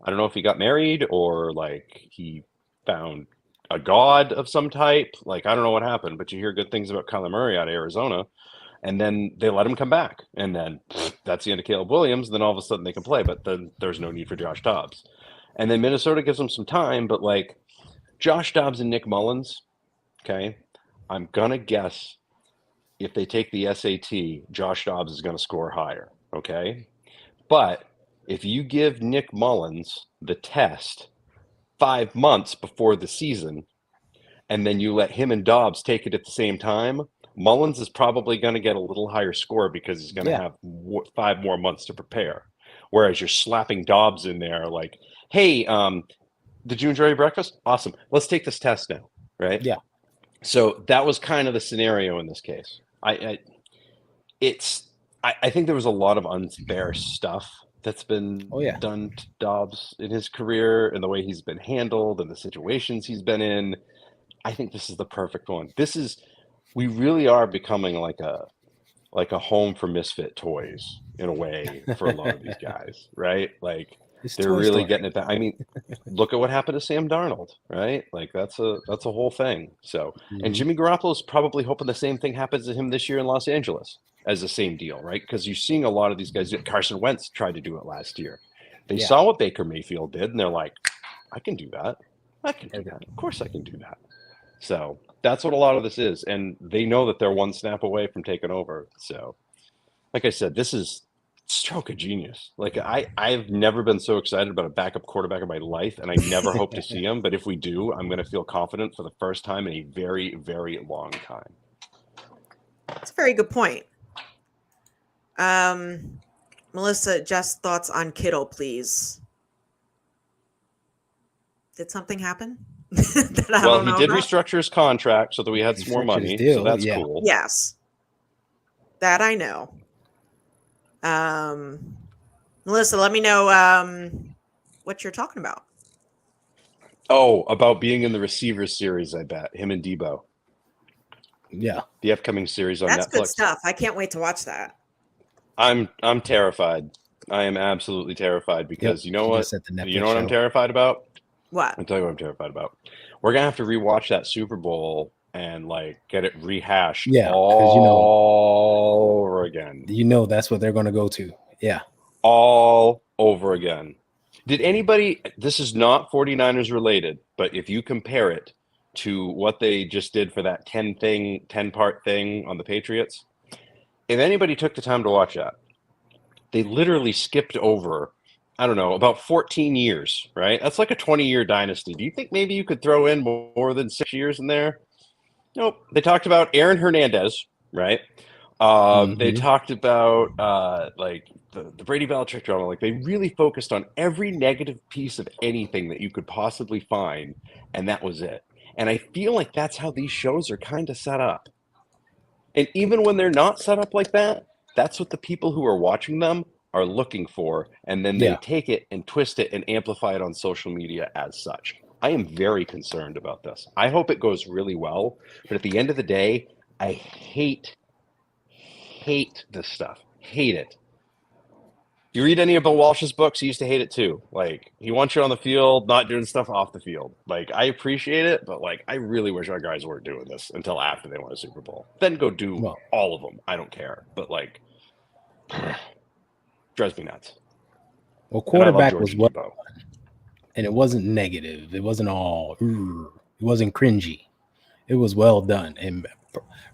Speaker 4: I don't know if he got married or, like, he found a god of some type. Like, I don't know what happened, but you hear good things about Kyler Murray out of Arizona. And then they let him come back. And then that's the end of Caleb Williams. Then all of a sudden they can play, but then there's no need for Josh Dobbs. And then Minnesota gives them some time, but like Josh Dobbs and Nick Mullins, okay, I'm going to guess if they take the SAT, Josh Dobbs is going to score higher, okay? But if you give Nick Mullins the test 5 months before the season, and then you let him and Dobbs take it at the same time, Mullins is probably going to get a little higher score because he's going to have 5 more months to prepare. Whereas you're slapping Dobbs in there like, hey, did you enjoy your breakfast? Awesome. Let's take this test now, right?
Speaker 1: Yeah.
Speaker 4: So that was kind of the scenario in this case. I think there was a lot of unfair stuff that's been done to Dobbs in his career and the way he's been handled and the situations he's been in. I think this is the perfect one. We really are becoming like a home for misfit toys in a way for a lot of these guys, right? Like they're really getting it back. I mean, look at what happened to Sam Darnold, right? Like that's a whole thing. So, and Jimmy Garoppolo is probably hoping the same thing happens to him this year in Los Angeles as the same deal, right? Because you're seeing a lot of these guys. Carson Wentz tried to do it last year. They saw what Baker Mayfield did, and they're like, I can do that. I can do that. Of course I can do that. So that's what a lot of this is. And they know that they're one snap away from taking over. So, like I said, this is stroke of genius. Like I've never been so excited about a backup quarterback in my life, and I never hope to see him. But if we do, I'm going to feel confident for the first time in a very, very long time.
Speaker 3: That's a very good point. Melissa, just thoughts on Kittle, please. Did something happen?
Speaker 4: Well, he did restructure his contract so that we had some more money. So that's cool.
Speaker 3: Yes. That I know. Melissa, let me know what you're talking about.
Speaker 4: Oh, about being in the Receivers series, I bet. Him and Debo.
Speaker 1: Yeah.
Speaker 4: The upcoming series on Netflix.
Speaker 3: That's good stuff. I can't wait to watch that.
Speaker 4: I'm terrified. I am absolutely terrified because you know what? You know what I'm terrified about?
Speaker 3: What?
Speaker 4: I'll tell you what I'm terrified about. We're gonna have to rewatch that Super Bowl and like get it rehashed all over again.
Speaker 1: You know that's what they're gonna go to. Yeah.
Speaker 4: All over again. Did anybody, this is not 49ers related, but if you compare it to what they just did for that 10-part thing on the Patriots, if anybody took the time to watch that, they literally skipped over, I don't know, about 14 years, right? That's like a 20-year dynasty. Do you think maybe you could throw in more than 6 years in there? Nope. They talked about Aaron Hernandez, right? They
Speaker 1: Mhm.
Speaker 4: talked about like the Brady Belichick drama. Like they really focused on every negative piece of anything that you could possibly find, and that was it. And I feel like that's how these shows are kind of set up. And even when they're not set up like that, that's what the people who are watching them are looking for. And then they
Speaker 1: Yeah.
Speaker 4: take it and twist it and amplify it on social media as such. I am very concerned about this. I hope it goes really well. But at the end of the day, I hate this stuff. Hate it. You read any of Bill Walsh's books, he used to hate it too. Like he wants you on the field, not doing stuff off the field. Like I appreciate it, but like I really wish our guys weren't doing this until after they won a Super Bowl. Then go do
Speaker 1: Well,
Speaker 4: all of them. I don't care. But like drives me nuts.
Speaker 1: well,
Speaker 4: And I love
Speaker 1: quarterback was
Speaker 4: Georgie
Speaker 1: well,
Speaker 4: Debo.
Speaker 1: and it wasn't negative. It wasn't all. Ooh, it wasn't cringy. It was well done, and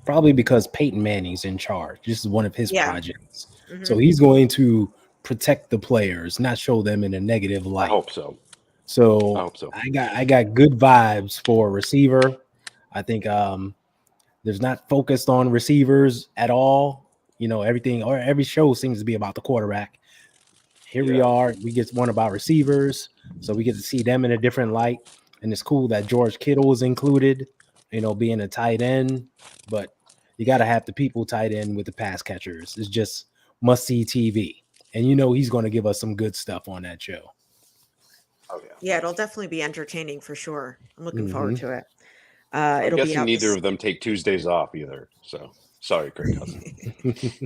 Speaker 1: probably because Peyton Manning's in charge. This is one of his
Speaker 3: Yeah.
Speaker 1: projects,
Speaker 3: Mhm.
Speaker 1: so he's going to protect the players, not show them in a negative
Speaker 4: I
Speaker 1: light.
Speaker 4: hope so. I
Speaker 1: So
Speaker 4: hope so.
Speaker 1: I got good vibes for receiver. I think there's not focused on receivers at all. You know, everything or every show seems to be about the quarterback. Here we
Speaker 4: Yeah.
Speaker 1: are. We get one about receivers, so we get to see them in a different light. And it's cool that George Kittle is included, you know, being a tight end. But you got to have the people tight end with the pass catchers. It's just must see TV. And you know he's going to give us some good stuff on that show.
Speaker 4: Oh yeah.
Speaker 3: Yeah, it'll definitely be entertaining for sure. I'm looking forward
Speaker 1: Mhm.
Speaker 3: to it.
Speaker 4: I'm
Speaker 3: It'll be
Speaker 4: guessing
Speaker 3: out.
Speaker 4: neither of them take Tuesdays off either. So sorry, Kirk Cousins.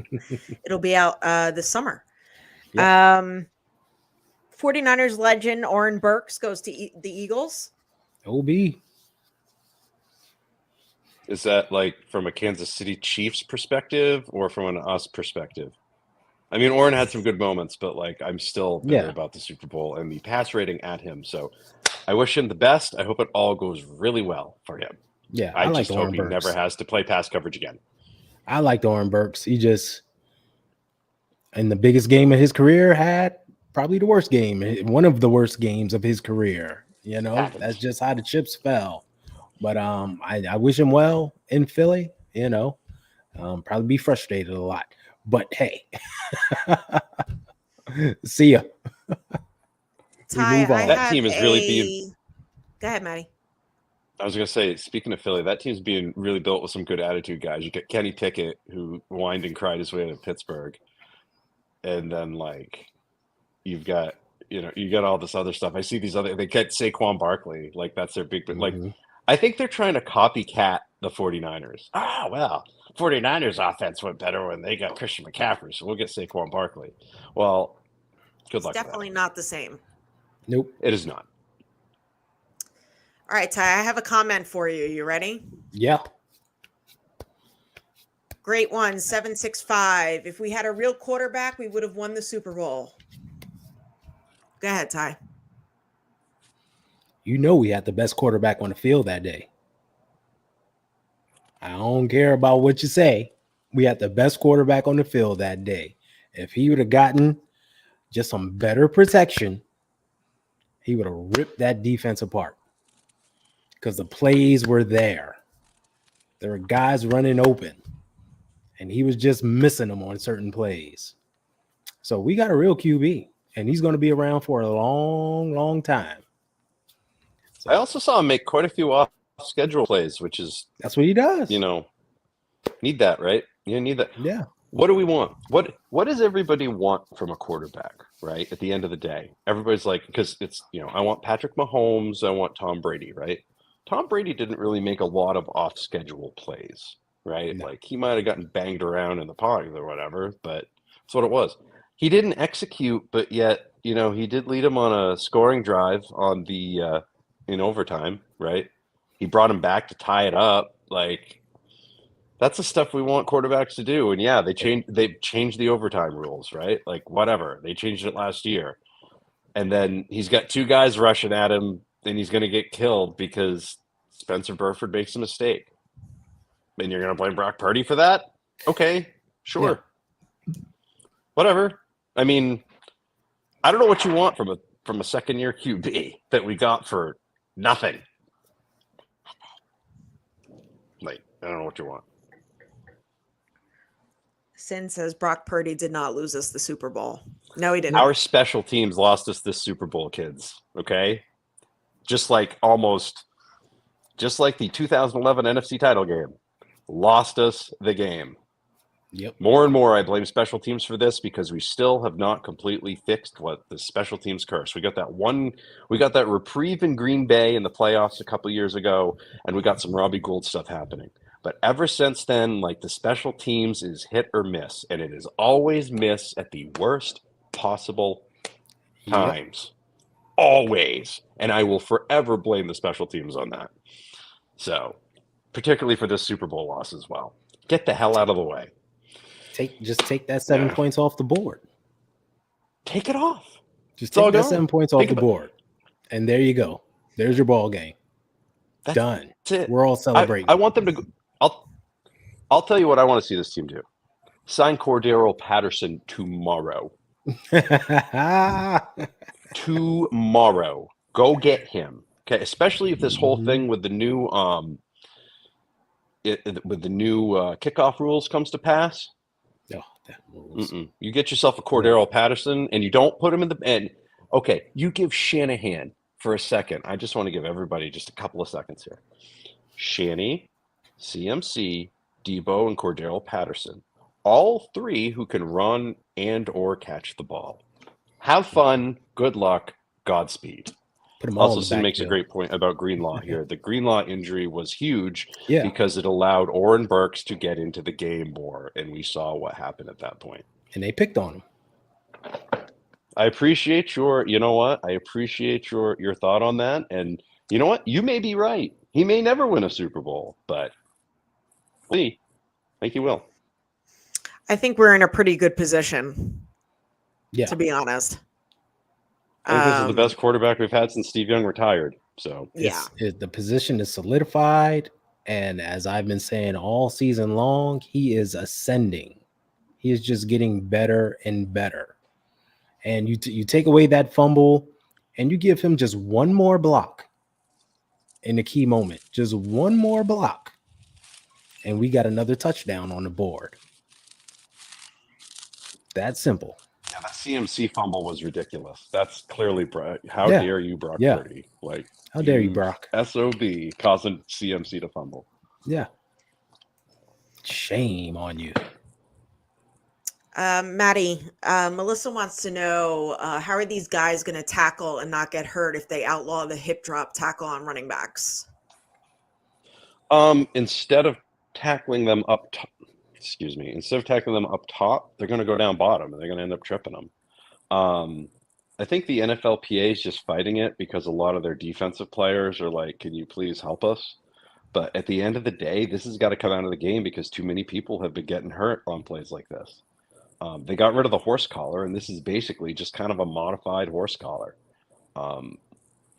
Speaker 3: It'll be out this summer.
Speaker 1: Yeah.
Speaker 3: 49ers legend Oren Burks goes to the Eagles.
Speaker 1: OB.
Speaker 4: Is that like from a Kansas City Chiefs perspective or from an us perspective? I mean, Oren had some good moments, but like I'm still bitter
Speaker 1: Yeah.
Speaker 4: about the Super Bowl and the pass rating at him. So I wish him the best. I hope it all goes really well for him.
Speaker 1: Yeah,
Speaker 4: I
Speaker 1: like
Speaker 4: just hope
Speaker 1: Oren
Speaker 4: he
Speaker 1: Burks.
Speaker 4: never has to play pass coverage again.
Speaker 1: I liked Oren Burks. He just in the biggest game of his career had probably the worst game, one of the worst games of his career. You know,
Speaker 4: Happens.
Speaker 1: that's just how the chips fell. But I wish him well in Philly. You know, probably be frustrated a lot. But hey, see ya.
Speaker 3: Ty,
Speaker 1: move on.
Speaker 3: I
Speaker 4: That
Speaker 3: have
Speaker 4: team is really being.
Speaker 3: Go ahead, Maddie.
Speaker 4: I was going to say, speaking of Philly, that team's being really built with some good attitude guys. You get Kenny Pickett, who whined and cried his way to Pittsburgh. And then, like, you've got, you got all this other stuff. I see these other, they get Saquon Barkley. Like, that's their big, like,
Speaker 1: Mhm.
Speaker 4: I think they're trying to copycat the 49ers. Ah, well, 49ers offense went better when they got Christian McCaffrey, so we'll get Saquon Barkley. Well, good
Speaker 3: It's
Speaker 4: luck
Speaker 3: definitely
Speaker 4: with
Speaker 3: not the same.
Speaker 1: Nope.
Speaker 4: that. It is not.
Speaker 3: All right, Ty, I have a comment for you. You ready?
Speaker 1: Yeah.
Speaker 3: Great one, 765. If we had a real quarterback, we would have won the Super Bowl. Go ahead, Ty.
Speaker 1: You know we had the best quarterback on the field that day. I don't care about what you say. We had the best quarterback on the field that day. If he would have gotten just some better protection, he would have ripped that defense apart. Because the plays were there. There were guys running open. And he was just missing them on certain plays. So we got a real QB. And he's going to be around for a long, long time. So
Speaker 4: I also saw him make quite a few off-schedule plays, which is,
Speaker 1: that's what he does.
Speaker 4: Need that, right? You need that.
Speaker 1: Yeah.
Speaker 4: What do we want? What does everybody want from a quarterback, right? At the end of the day, everybody's like, because it's, I want Patrick Mahomes, I want Tom Brady, right? Tom Brady didn't really make a lot of off-schedule plays, right?
Speaker 1: No.
Speaker 4: Like he might have gotten banged around in the pocket or whatever, but that's what it was. He didn't execute, but yet, he did lead him on a scoring drive on the in overtime, right? He brought him back to tie it up, like. That's the stuff we want quarterbacks to do. And yeah, they've changed the overtime rules, right? Like whatever. They changed it last year. And then he's got two guys rushing at him and he's going to get killed because Spencer Burford makes a mistake. And you're going to blame Brock Purdy for that? Okay, sure. Yeah. Whatever. I mean, I don't know what you want from a second-year QB that we got for nothing. Like, I don't know what you want.
Speaker 3: since, as Brock Purdy did not lose us the Super Bowl. No, he didn't.
Speaker 4: Our special teams lost us this Super Bowl, kids. Okay, just like the 2011 NFC title game, lost us the game.
Speaker 1: Yep.
Speaker 4: More and more, I blame special teams for this because we still have not completely fixed what the special teams curse. We got that reprieve in Green Bay in the playoffs a couple years ago, and we got some Robbie Gould stuff happening. But ever since then, like, the special teams is hit or miss, and it is always miss at the worst possible times. Always. And I will forever blame the special teams on that. So, particularly for this Super Bowl loss as well. Get the hell out of the way.
Speaker 1: Just take that 7 points off the board.
Speaker 4: Take it off.
Speaker 1: Just
Speaker 4: It's all
Speaker 1: take that
Speaker 4: gone.
Speaker 1: 7 points off
Speaker 4: Think
Speaker 1: the
Speaker 4: about-
Speaker 1: board. And there you go. There's your ball game. Done.
Speaker 4: That's it.
Speaker 1: We're all celebrating.
Speaker 4: I want them to go. I'll tell you what I want to see this team do. Sign Cordero Patterson tomorrow. Tomorrow. Go get him. Okay, especially if this whole thing with the new kickoff rules comes to pass.
Speaker 1: Oh, that rules.
Speaker 4: You get yourself a Cordero Patterson, and you don't put him in the end. Okay, you give Shanahan for a second. I just want to give everybody just a couple of seconds here. Shanny, CMC, Debo, and Cordero Patterson, all three who can run and or catch the ball. Have fun. Good luck. Godspeed.
Speaker 1: Put them all
Speaker 4: Also,
Speaker 1: in the
Speaker 4: Sin makes a
Speaker 1: backfield.
Speaker 4: great point about Greenlaw here. The Greenlaw injury was huge
Speaker 1: Yeah.
Speaker 4: because it allowed Oren Burks to get into the game more, and we saw what happened at that point.
Speaker 1: And they picked on him.
Speaker 4: I appreciate I appreciate your thought on that. And you know what? You may be right. He may never win a Super Bowl, but we'll see. I think he will.
Speaker 3: I think we're in a pretty good position,
Speaker 1: Yeah.
Speaker 3: to be honest.
Speaker 4: I think this is the best quarterback we've had since Steve Young retired. So
Speaker 3: Yeah.
Speaker 1: The position is solidified. And as I've been saying all season long, he is ascending. He is just getting better and better. And you take away that fumble and you give him just one more block in the key moment, just one more block. And we got another touchdown on the board. That simple.
Speaker 4: yeah, that CMC fumble was ridiculous. That's clearly Brock. How
Speaker 1: Yeah.
Speaker 4: dare you, Brock
Speaker 1: Yeah.
Speaker 4: Purdy? Like,
Speaker 1: How dare you, Brock?
Speaker 4: SOB causing CMC to fumble.
Speaker 1: Yeah. Shame on you.
Speaker 3: Maddie, Melissa wants to know how are these guys going to tackle and not get hurt if they outlaw the hip drop tackle on running backs?
Speaker 4: Instead of tackling them up top, they're going to go down bottom and they're going to end up tripping them. I think the NFLPA is just fighting it because a lot of their defensive players are like, can you please help us? But at the end of the day, this has got to come out of the game because too many people have been getting hurt on plays like this. They got rid of the horse collar, and this is basically just kind of a modified horse collar. And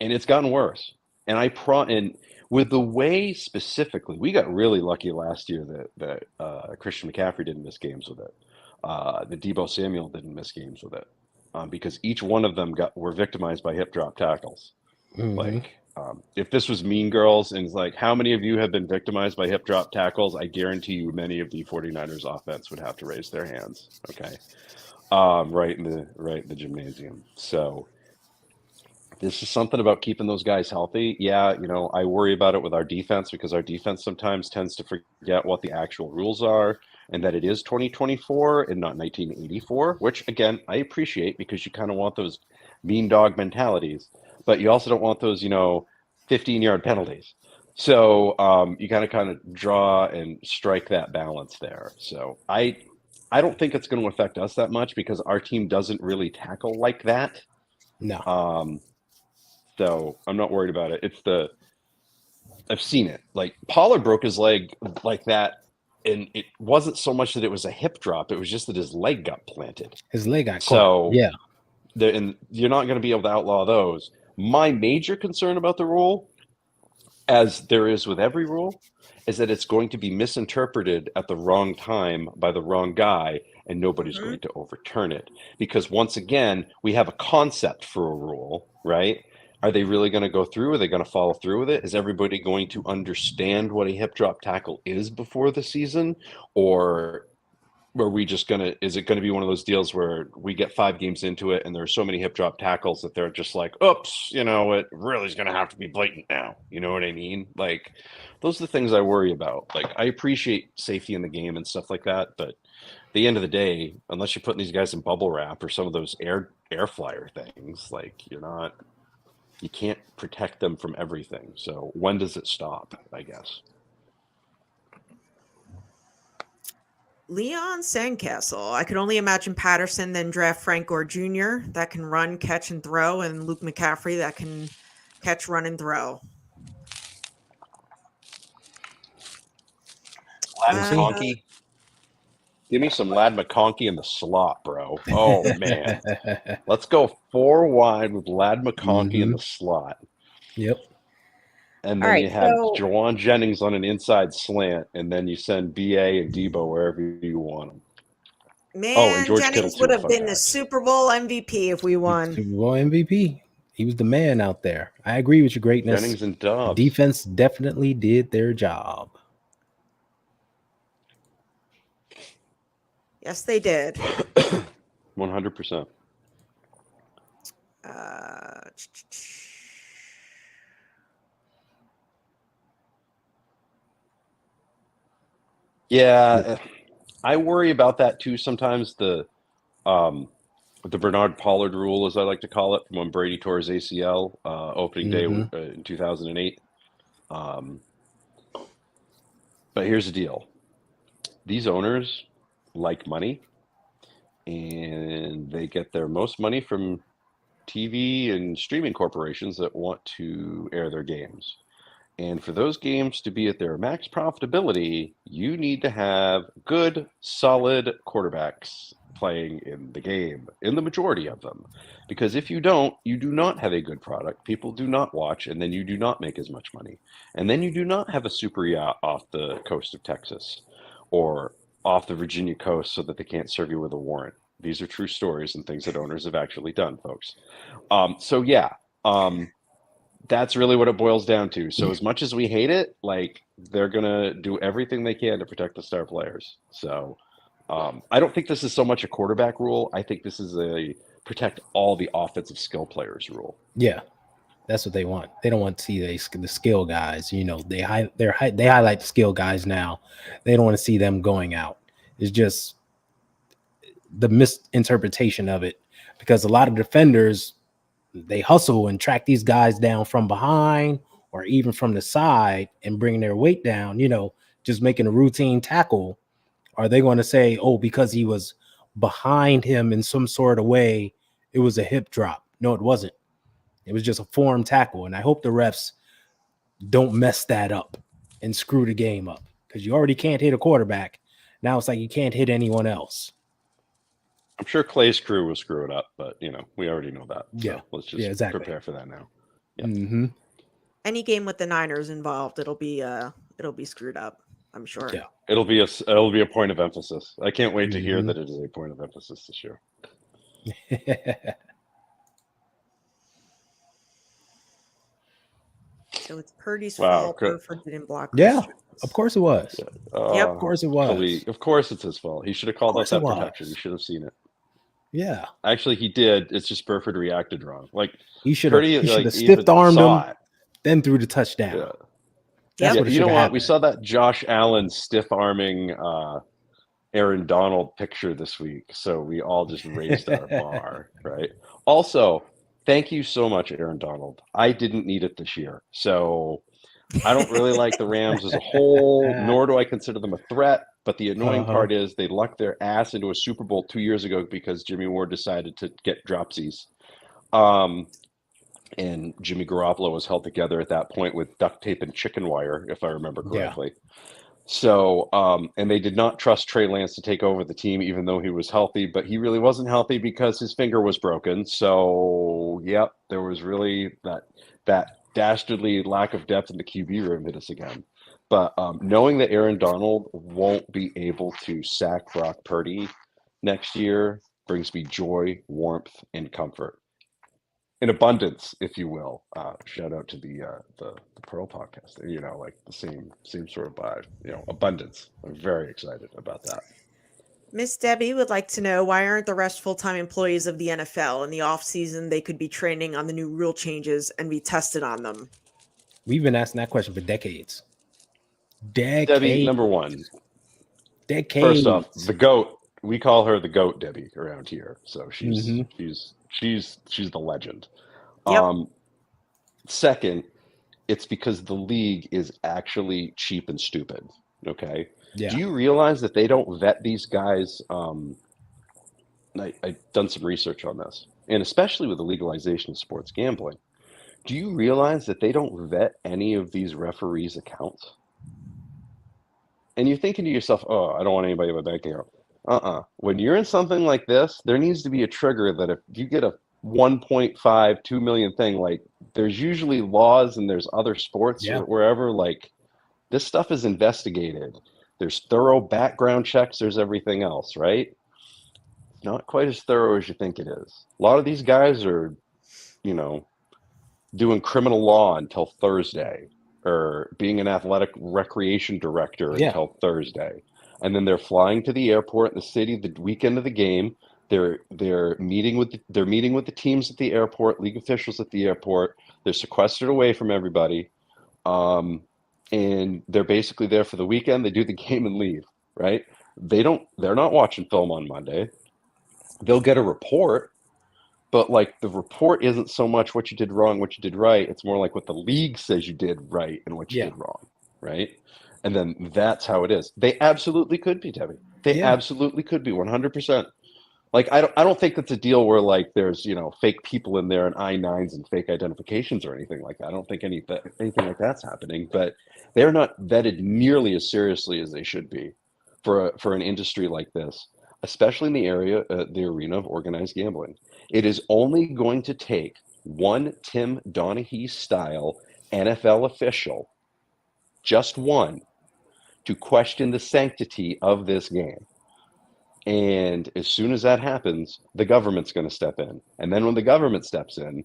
Speaker 4: it's gotten worse. And and with the way specifically, we got really lucky last year that Christian McCaffrey didn't miss games with it. That Debo Samuel didn't miss games with it. Because each one of them were victimized by hip drop tackles. Like, if this was Mean Girls and it's like, how many of you have been victimized by hip drop tackles? I guarantee you many of the 49ers offense would have to raise their hands. Okay. Right in the gymnasium. So this is something about keeping those guys healthy. Yeah, I worry about it with our defense because our defense sometimes tends to forget what the actual rules are and that it is 2024 and not 1984, which again, I appreciate because you kind of want those mean dog mentalities. But you also don't want those, 15-yard penalties. So you kind of draw and strike that balance there. So I don't think it's going to affect us that much because our team doesn't really tackle like that.
Speaker 1: No.
Speaker 4: So I'm not worried about it. I've seen it. Like Pollard broke his leg like that, and it wasn't so much that it was a hip drop; it was just that his leg got planted.
Speaker 1: His leg got
Speaker 4: So
Speaker 1: caught. Yeah.
Speaker 4: And you're not going to be able to outlaw those. My major concern about the rule, as there is with every rule, is that it's going to be misinterpreted at the wrong time by the wrong guy, and nobody's going to overturn it. Because once again, we have a concept for a rule, right? Are they really going to go through? Are they going to follow through with it? Is everybody going to understand what a hip drop tackle is before the season? Or where we just is it gonna be one of those deals where we get 5 games into it and there are so many hip drop tackles that they're just like, oops, it really is gonna have to be blatant now. You know what I mean? Like, those are the things I worry about. Like, I appreciate safety in the game and stuff like that, but at the end of the day, unless you're putting these guys in bubble wrap or some of those air flyer things, like, you can't protect them from everything. So when does it stop, I guess?
Speaker 3: Leon Sandcastle. I could only imagine Patterson then draft Frank Gore Jr. that can run, catch, and throw, and Luke McCaffrey that can catch, run, and throw.
Speaker 4: Lad McConkey. Give me some Lad McConkey in the slot, bro. Oh, man. Let's go 4 wide with Lad McConkey in the slot.
Speaker 1: Yep.
Speaker 4: And then you have Jawan Jennings on an inside slant, and then you send BA and Debo wherever you want them.
Speaker 3: Man, Jennings would have been the Super Bowl MVP if we won.
Speaker 1: Super Bowl MVP. He was the man out there. I agree with your greatness.
Speaker 4: Jennings and Dobbs.
Speaker 1: Defense definitely did their job.
Speaker 3: Yes, they did.
Speaker 4: 100%. Yeah, I worry about that too sometimes. The Bernard Pollard rule, as I like to call it, from when Brady tore his ACL opening day in 2008. But here's the deal. These owners like money, and they get their most money from TV and streaming corporations that want to air their games. And for those games to be at their max profitability, you need to have good, solid quarterbacks playing in the game, in the majority of them. Because if you don't, you do not have a good product. People do not watch, and then you do not make as much money. And then you do not have a super yacht off the coast of Texas or off the Virginia coast so that they can't serve you with a warrant. These are true stories and things that owners have actually done, folks. That's really what it boils down to. So as much as we hate it, like, they're going to do everything they can to protect the star players. So I don't think this is so much a quarterback rule. I think this is a protect all the offensive skill players rule.
Speaker 1: Yeah, that's what they want. They don't want to see the skill guys. They highlight the skill guys now. They don't want to see them going out. It's just the misinterpretation of it, because a lot of defenders, they hustle and track these guys down from behind or even from the side and bringing their weight down, just making a routine tackle. Are they going to say, oh, because he was behind him in some sort of way, it was a hip drop? No, it wasn't. It was just a form tackle. And I hope the refs don't mess that up and screw the game up, because you already can't hit a quarterback. Now it's like you can't hit anyone else.
Speaker 4: I'm sure Clay's crew will screw it up, but we already know that. So let's just prepare for that now. Yeah.
Speaker 1: Mm-hmm.
Speaker 3: Any game with the Niners involved, it'll be screwed up, I'm sure.
Speaker 4: Yeah, it'll be a point of emphasis. I can't wait to hear that it is a point of emphasis this year.
Speaker 3: So it's Purdy's fault. Burford didn't block.
Speaker 1: Yeah, of course it was.
Speaker 3: Yep,
Speaker 1: of course it was.
Speaker 4: Of course it's his fault. He should have called out that protection. He should have seen it.
Speaker 1: Yeah,
Speaker 4: actually, he did. It's just Burford reacted wrong. Like,
Speaker 1: he should have stiff armed him, then threw the touchdown.
Speaker 4: Yeah. That's what you know. What we saw that Josh Allen stiff arming Aaron Donald picture this week, so we all just raised our bar, right? Also, thank you so much, Aaron Donald. I didn't need it this year, so I don't really like the Rams as a whole, nor do I consider them a threat. But the annoying part is they lucked their ass into a Super Bowl 2 years ago because Jimmy Ward decided to get dropsies. And Jimmy Garoppolo was held together at that point with duct tape and chicken wire, if I remember correctly. Yeah. So, and they did not trust Trey Lance to take over the team, even though he was healthy, but he really wasn't healthy because his finger was broken. So, yep, there was really that dastardly lack of depth in the QB room hit us again. But knowing that Aaron Donald won't be able to sack Brock Purdy next year brings me joy, warmth, and comfort. In abundance, if you will. Shout out to the Pearl podcast. Like the same sort of vibe. Abundance. I'm very excited about that.
Speaker 3: Miss Debbie would like to know, why aren't the rest full-time employees of the NFL? In the off season, they could be training on the new rule changes and be tested on them.
Speaker 1: We've been asking that question for decades.
Speaker 4: Debbie, number one.
Speaker 1: Decades.
Speaker 4: First off, the GOAT. We call her the GOAT, Debbie, around here. So she's
Speaker 1: Mhm.
Speaker 4: she's the legend.
Speaker 3: Yep.
Speaker 4: Second, it's because the league is actually cheap and stupid. Okay.
Speaker 1: Yeah.
Speaker 4: Do you realize that they don't vet these guys? I've done some research on this, and especially with the legalization of sports gambling. Do you realize that they don't vet any of these referees' accounts? And you're thinking to yourself, oh, I don't want anybody with a bank account. When you're in something like this, there needs to be a trigger that if you get a 1.5, 2 million thing, like there's usually laws and there's other sports
Speaker 1: Yeah.
Speaker 4: or wherever, like this stuff is investigated. There's thorough background checks. There's everything else, right? Not quite as thorough as you think it is. A lot of these guys are, doing criminal law until Thursday, or being an athletic recreation director
Speaker 1: Yeah.
Speaker 4: until Thursday. And then they're flying to the airport in the city the weekend of the game. They're meeting with the teams at the airport, league officials at the airport. They're sequestered away from everybody. And they're basically there for the weekend. They do the game and leave, right? They're not watching film on Monday. They'll get a report, but like the report isn't so much what you did wrong, what you did right. It's more like what the league says you did right and what you
Speaker 1: Yeah.
Speaker 4: did wrong, right? And then that's how it is. They absolutely could be, Debbie. They
Speaker 1: Yeah.
Speaker 4: absolutely could be 100%. Like I don't think that's a deal where like there's fake people in there and I-9s and fake identifications or anything like that. I don't think anything like that's happening. But they're not vetted nearly as seriously as they should be for an industry like this, especially in the arena of organized gambling. It is only going to take one Tim Donaghy style NFL official, just one, to question the sanctity of this game. And as soon as that happens, the government's going to step in. And then when the government steps in,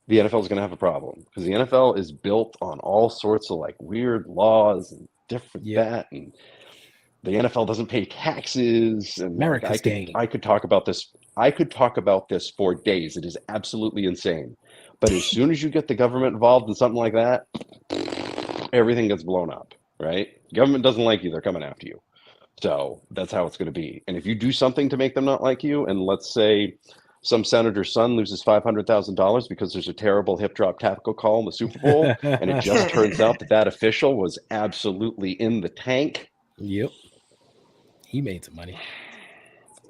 Speaker 4: the NFL is going to have a problem, because the NFL is built on all sorts of like weird laws and different that. And the NFL doesn't pay taxes. And like,
Speaker 1: America's game.
Speaker 4: I could talk about this. I could talk about this for days. It is absolutely insane. But as soon as you get the government involved in something like that, everything gets blown up, right? Government doesn't like you. They're coming after you. So that's how it's going to be. And if you do something to make them not like you, and let's say some senator's son loses $500,000 because there's a terrible hip drop tackle call in the Super Bowl, and it just turns out that official was absolutely in the tank.
Speaker 1: Yep. He made some money.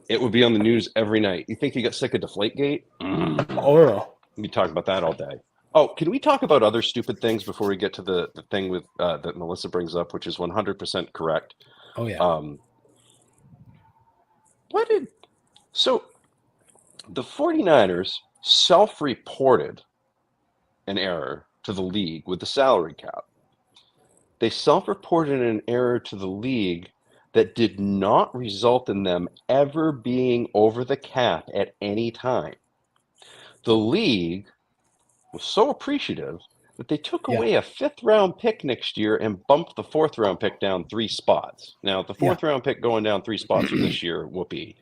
Speaker 4: It would be on the news every night. You think he got sick of Deflategate?
Speaker 1: Oh.
Speaker 4: We talk about that all day. Oh, can we talk about other stupid things before we get to the thing with that Melissa brings up, which is 100% correct?
Speaker 1: Oh yeah.
Speaker 4: So the 49ers self-reported an error to the league with the salary cap. They self-reported an error to the league that did not result in them ever being over the cap at any time. The league was so appreciative that they took away a 5th-round pick next year and bumped the 4th-round pick down 3 spots. Now, the 4th-round pick going down 3 spots for this year, whoopee.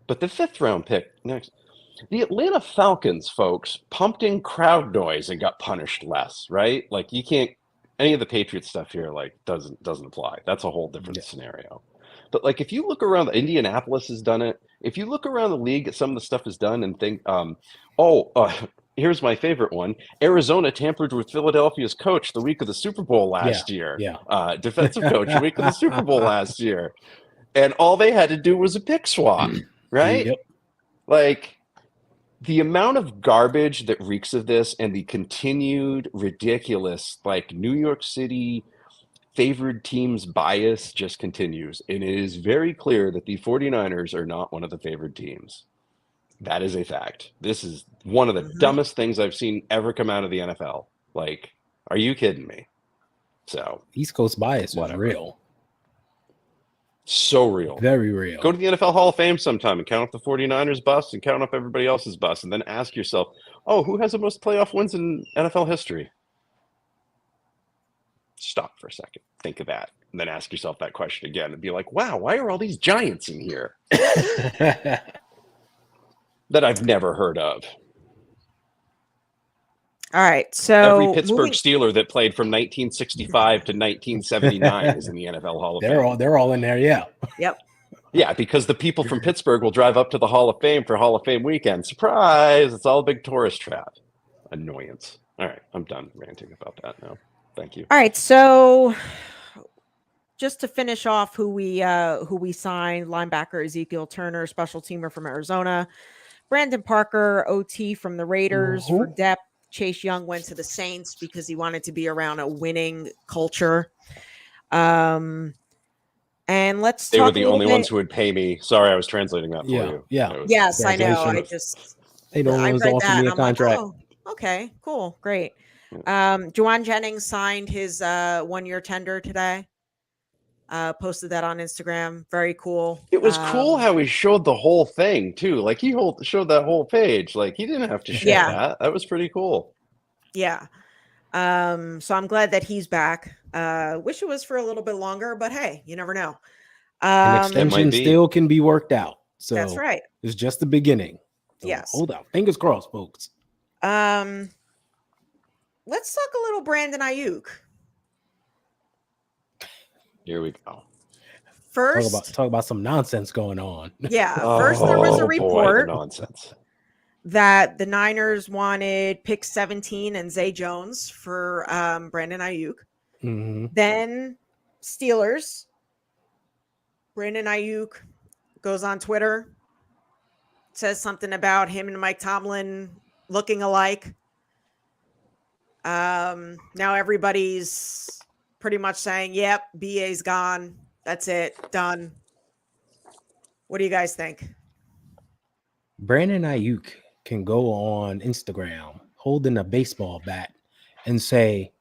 Speaker 4: But the 5th-round pick next, the Atlanta Falcons, folks, pumped in crowd noise and got punished less, right? Like you can't, any of the Patriots stuff here, like doesn't apply. That's a whole different scenario. But like if you look around, Indianapolis has done it. If you look around the league, some of the stuff is done and think, here's my favorite one. Arizona tampered with Philadelphia's coach the week of the Super Bowl last year.
Speaker 1: Yeah.
Speaker 4: Defensive coach the week of the Super Bowl last year. And all they had to do was a pick swap, right?
Speaker 1: Yep.
Speaker 4: Like the amount of garbage that reeks of this and the continued ridiculous, like New York City favored teams bias just continues. And it is very clear that the 49ers are not one of the favored teams. That is a fact. This is one of the dumbest things I've seen ever come out of the NFL. Like, are you kidding me? So
Speaker 1: East Coast bias is real.
Speaker 4: So real.
Speaker 1: Very real.
Speaker 4: Go to the NFL Hall of Fame sometime and count up the 49ers bus and count up everybody else's bus, and then ask yourself, who has the most playoff wins in NFL history? Stop for a second. Think of that. And then ask yourself that question again and be like, wow, why are all these giants in here that I've never heard of?
Speaker 3: All right. So
Speaker 4: Every Pittsburgh Steeler that played from 1965 to 1979 is in the NFL Hall of Fame.
Speaker 1: They're all in there. Yeah.
Speaker 3: Yep.
Speaker 4: Yeah, because the people from Pittsburgh will drive up to the Hall of Fame for Hall of Fame weekend. Surprise! It's all a big tourist trap. Annoyance. All right, I'm done ranting about that now. Thank you.
Speaker 3: All right. So just to finish off who we signed, linebacker Ezekiel Turner, special teamer from Arizona, Brandon Parker, OT from the Raiders for depth. Chase Young went to the Saints because he wanted to be around a winning culture. And let's
Speaker 4: They
Speaker 3: talk
Speaker 4: were the only ones who would pay me. Sorry, I was translating that for you.
Speaker 1: Yeah.
Speaker 3: Yes, I know.
Speaker 1: They don't want to offer me a contract.
Speaker 3: Like, oh, okay, cool, great. Juwan Jennings signed his 1-year tender today. Posted that on Instagram. Very cool.
Speaker 4: It was cool how he showed the whole thing too. Like he showed that whole page. Like he didn't have to show that. That was pretty cool.
Speaker 3: Yeah. So I'm glad that he's back. Wish it was for a little bit longer, but hey, you never know.
Speaker 1: An extension still can be worked out. So
Speaker 3: that's right.
Speaker 1: It's just the beginning. So
Speaker 3: yes.
Speaker 1: Hold on. Fingers crossed, folks.
Speaker 3: Let's talk a little Brandon Ayuk.
Speaker 4: Here we go.
Speaker 3: First,
Speaker 1: talk about some nonsense going on.
Speaker 3: Yeah. First, there was a report
Speaker 4: nonsense
Speaker 3: that the Niners wanted pick 17 and Zay Jones for Brandon Ayuk.
Speaker 1: Mm-hmm.
Speaker 3: Then Steelers. Brandon Ayuk goes on Twitter, says something about him and Mike Tomlin looking alike. Now everybody's pretty much saying, yep, BA's gone. That's it. Done. What do you guys think?
Speaker 1: Brandon Ayuk can go on Instagram holding a baseball bat and say,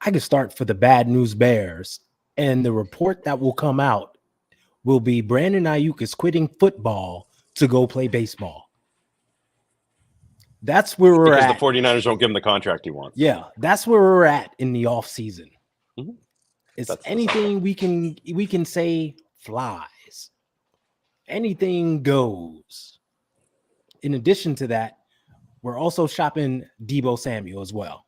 Speaker 1: I can start for the Bad News Bears. And the report that will come out will be Brandon Ayuk is quitting football to go play baseball. That's where we're at.
Speaker 4: Because the 49ers won't give him the contract he wants.
Speaker 1: Yeah, that's where we're at in the offseason.
Speaker 4: Mm-hmm.
Speaker 1: It's anything we can say flies. Anything goes. In addition to that, we're also shopping Deebo Samuel as well,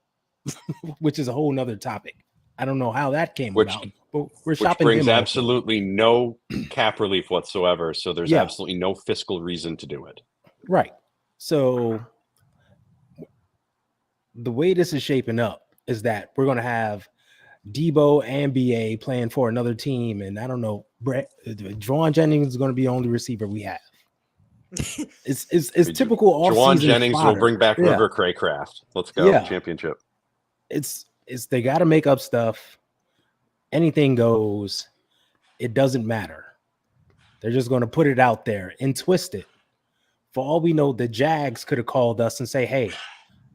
Speaker 1: which is a whole nother topic. I don't know how that came about, but we're shopping.
Speaker 4: Which brings
Speaker 1: him
Speaker 4: absolutely no cap relief whatsoever. So there's absolutely no fiscal reason to do it.
Speaker 1: Right. So the way this is shaping up is that we're going to have Deebo and BA playing for another team. And I don't know, Juwan Jennings is going to be the only receiver we have. It's typical
Speaker 4: offseason. Juwan Jennings will bring back River Craycraft. Let's go. Championship.
Speaker 1: It's they got to make up stuff. Anything goes. It doesn't matter. They're just going to put it out there and twist it. For all we know, the Jags could have called us and say, hey,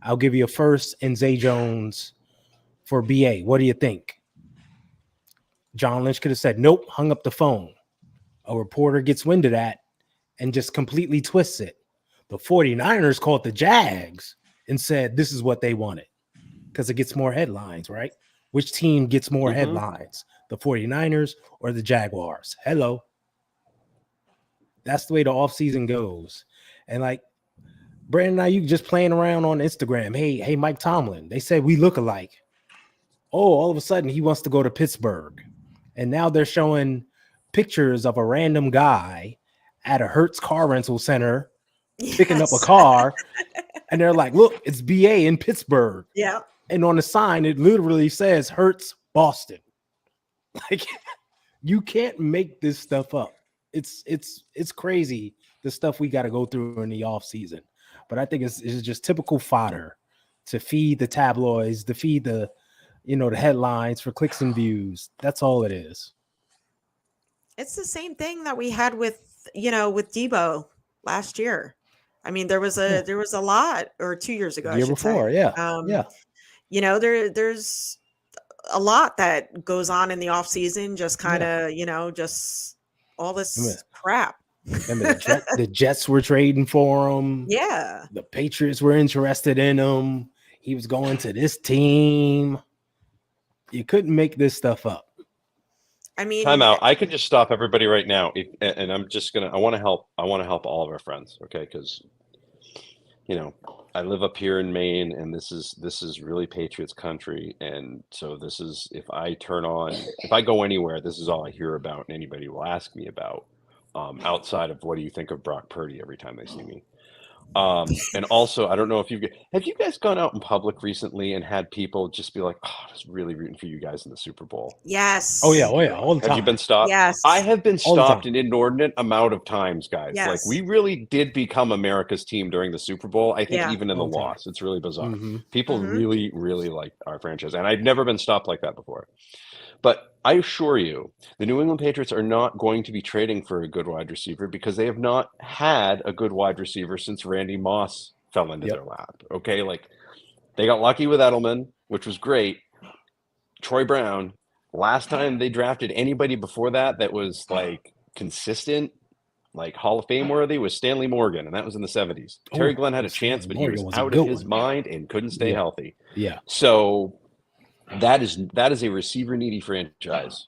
Speaker 1: I'll give you a first and Zay Jones for BA. What do you think? John Lynch could have said, nope, hung up the phone. A reporter gets wind of that and just completely twists it. The 49ers called the Jags and said, this is what they wanted. Because it gets more headlines, right? Which team gets more headlines? The 49ers or the Jaguars? Hello. That's the way the offseason goes. And like Brandon Ayuk just playing around on Instagram. Hey, Mike Tomlin. They said we look alike. Oh, all of a sudden he wants to go to Pittsburgh. And now they're showing pictures of a random guy at a Hertz car rental center picking up a car. And they're like, look, it's BA in Pittsburgh.
Speaker 3: Yeah.
Speaker 1: And on the sign, it literally says Hertz Boston. Like, you can't make this stuff up. It's crazy, the stuff we got to go through in the off season. But I think it's just typical fodder to feed the tabloids, to feed the headlines for clicks and views. That's all it is.
Speaker 3: It's the same thing that we had with Deebo last year. I mean, there was a lot, or 2 years ago,
Speaker 1: year before,
Speaker 3: yeah. There's a lot that goes on in the off season, just kind of, just all this crap.
Speaker 1: Remember the Jets were trading for him.
Speaker 3: Yeah.
Speaker 1: The Patriots were interested in him. He was going to this team. You couldn't make this stuff up.
Speaker 3: I mean,
Speaker 4: Time out. I could just stop everybody right now, and I'm just gonna. I want to help. I want to help all of our friends, okay? Because I live up here in Maine, and this is really Patriots country, and so this is if I go anywhere, this is all I hear about, and anybody will ask me about. Outside of what do you think of Brock Purdy every time they see me. And also, I don't know if have you guys gone out in public recently and had people just be like, "Oh, I was really rooting for you guys in the Super Bowl."
Speaker 3: yes.
Speaker 1: Oh yeah, all the time.
Speaker 4: Have you been stopped?
Speaker 3: Yes.
Speaker 4: I have been
Speaker 1: All the
Speaker 4: stopped
Speaker 1: time.
Speaker 4: an inordinate amount of times, guys. Like
Speaker 3: Yes.
Speaker 4: we really did become America's team during the Super Bowl. I think
Speaker 3: Yeah.
Speaker 4: even in the
Speaker 1: All the time.
Speaker 4: loss, it's really bizarre.
Speaker 1: Mhm.
Speaker 4: People
Speaker 3: Mhm.
Speaker 4: really, really like our franchise, and I've never been stopped like that before. But I assure you, the New England Patriots are not going to be trading for a good wide receiver because they have not had a good wide receiver since Randy Moss fell into
Speaker 1: Yep.
Speaker 4: their lap. Okay, like they got lucky with Edelman, which was great. Troy Brown. Last time they drafted anybody before that was like consistent, like Hall of Fame worthy, was Stanley Morgan, and that was in the 70s. Terry
Speaker 1: Oh,
Speaker 4: Glenn had a
Speaker 1: Stanley
Speaker 4: chance, but he was
Speaker 1: Morgan was a
Speaker 4: out
Speaker 1: good
Speaker 4: of his
Speaker 1: one.
Speaker 4: mind and couldn't stay
Speaker 1: Yeah.
Speaker 4: healthy.
Speaker 1: Yeah.
Speaker 4: So that is a receiver needy franchise,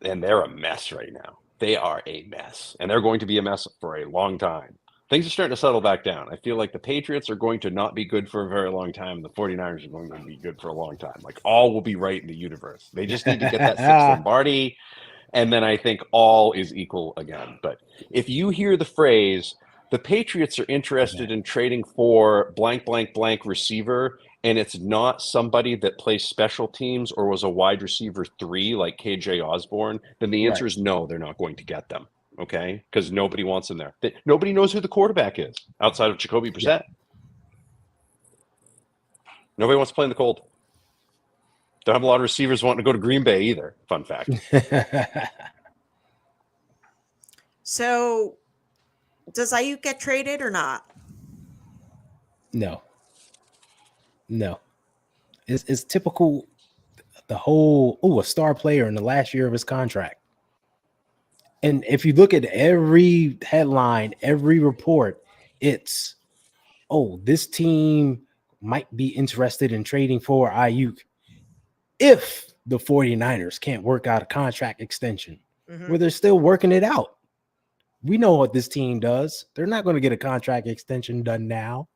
Speaker 4: and they're a mess right now. They are a mess, and they're going to be a mess for a long time. Things are starting to settle back down. I feel like the Patriots are going to not be good for a very long time. The 49ers are going to be good for a long time. Like all will be right in the universe. They just need to get that 6th Lombardi, and then I think all is equal again. But if you hear the phrase, the Patriots are interested in trading for blank, blank, blank receiver, and it's not somebody that plays special teams or was a wide receiver 3 like KJ Osborne, then the answer is no, they're not going to get them. Okay? Because nobody wants them there. Nobody knows who the quarterback is outside of Jacoby Brissett. Nobody wants to play in the cold. Don't have a lot of receivers wanting to go to Green Bay either. Fun fact.
Speaker 3: So, does Ayuk get traded or not?
Speaker 1: No. It's typical. The whole a star player in the last year of his contract. And if you look at every headline, every report, it's this team might be interested in trading for Ayuk if the 49ers can't work out a contract extension.
Speaker 3: Mhm.
Speaker 1: Where they're still working it out. We know what this team does. They're not going to get a contract extension done now.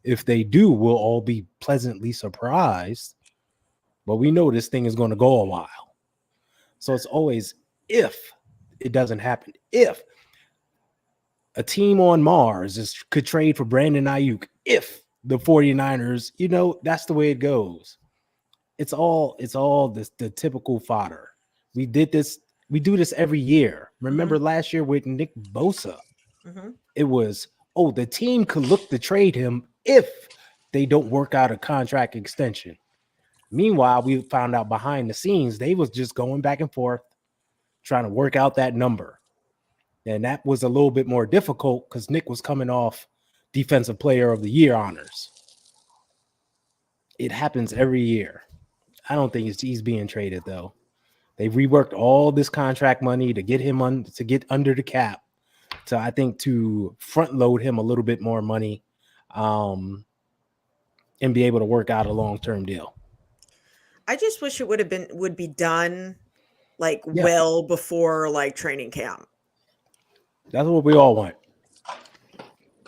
Speaker 1: If they do, we'll all be pleasantly surprised. But we know this thing is going to go a while. So it's always if it doesn't happen. If a team on Mars could trade for Brandon Ayuk, if the 49ers, that's the way it goes. It's all the typical fodder. We do this every year. Remember last year with Nick Bosa?
Speaker 3: Mhm.
Speaker 1: It was, the team could look to trade him if they don't work out a contract extension. Meanwhile, we found out behind the scenes, they was just going back and forth, trying to work out that number. And that was a little bit more difficult because Nick was coming off Defensive Player of the Year honors. It happens every year. I don't think he's being traded, though. They reworked all this contract money to get him to get under the cap, to front load him a little bit more money, and be able to work out a long-term deal.
Speaker 3: I just wish it would be done well before training camp.
Speaker 1: That's what we all want.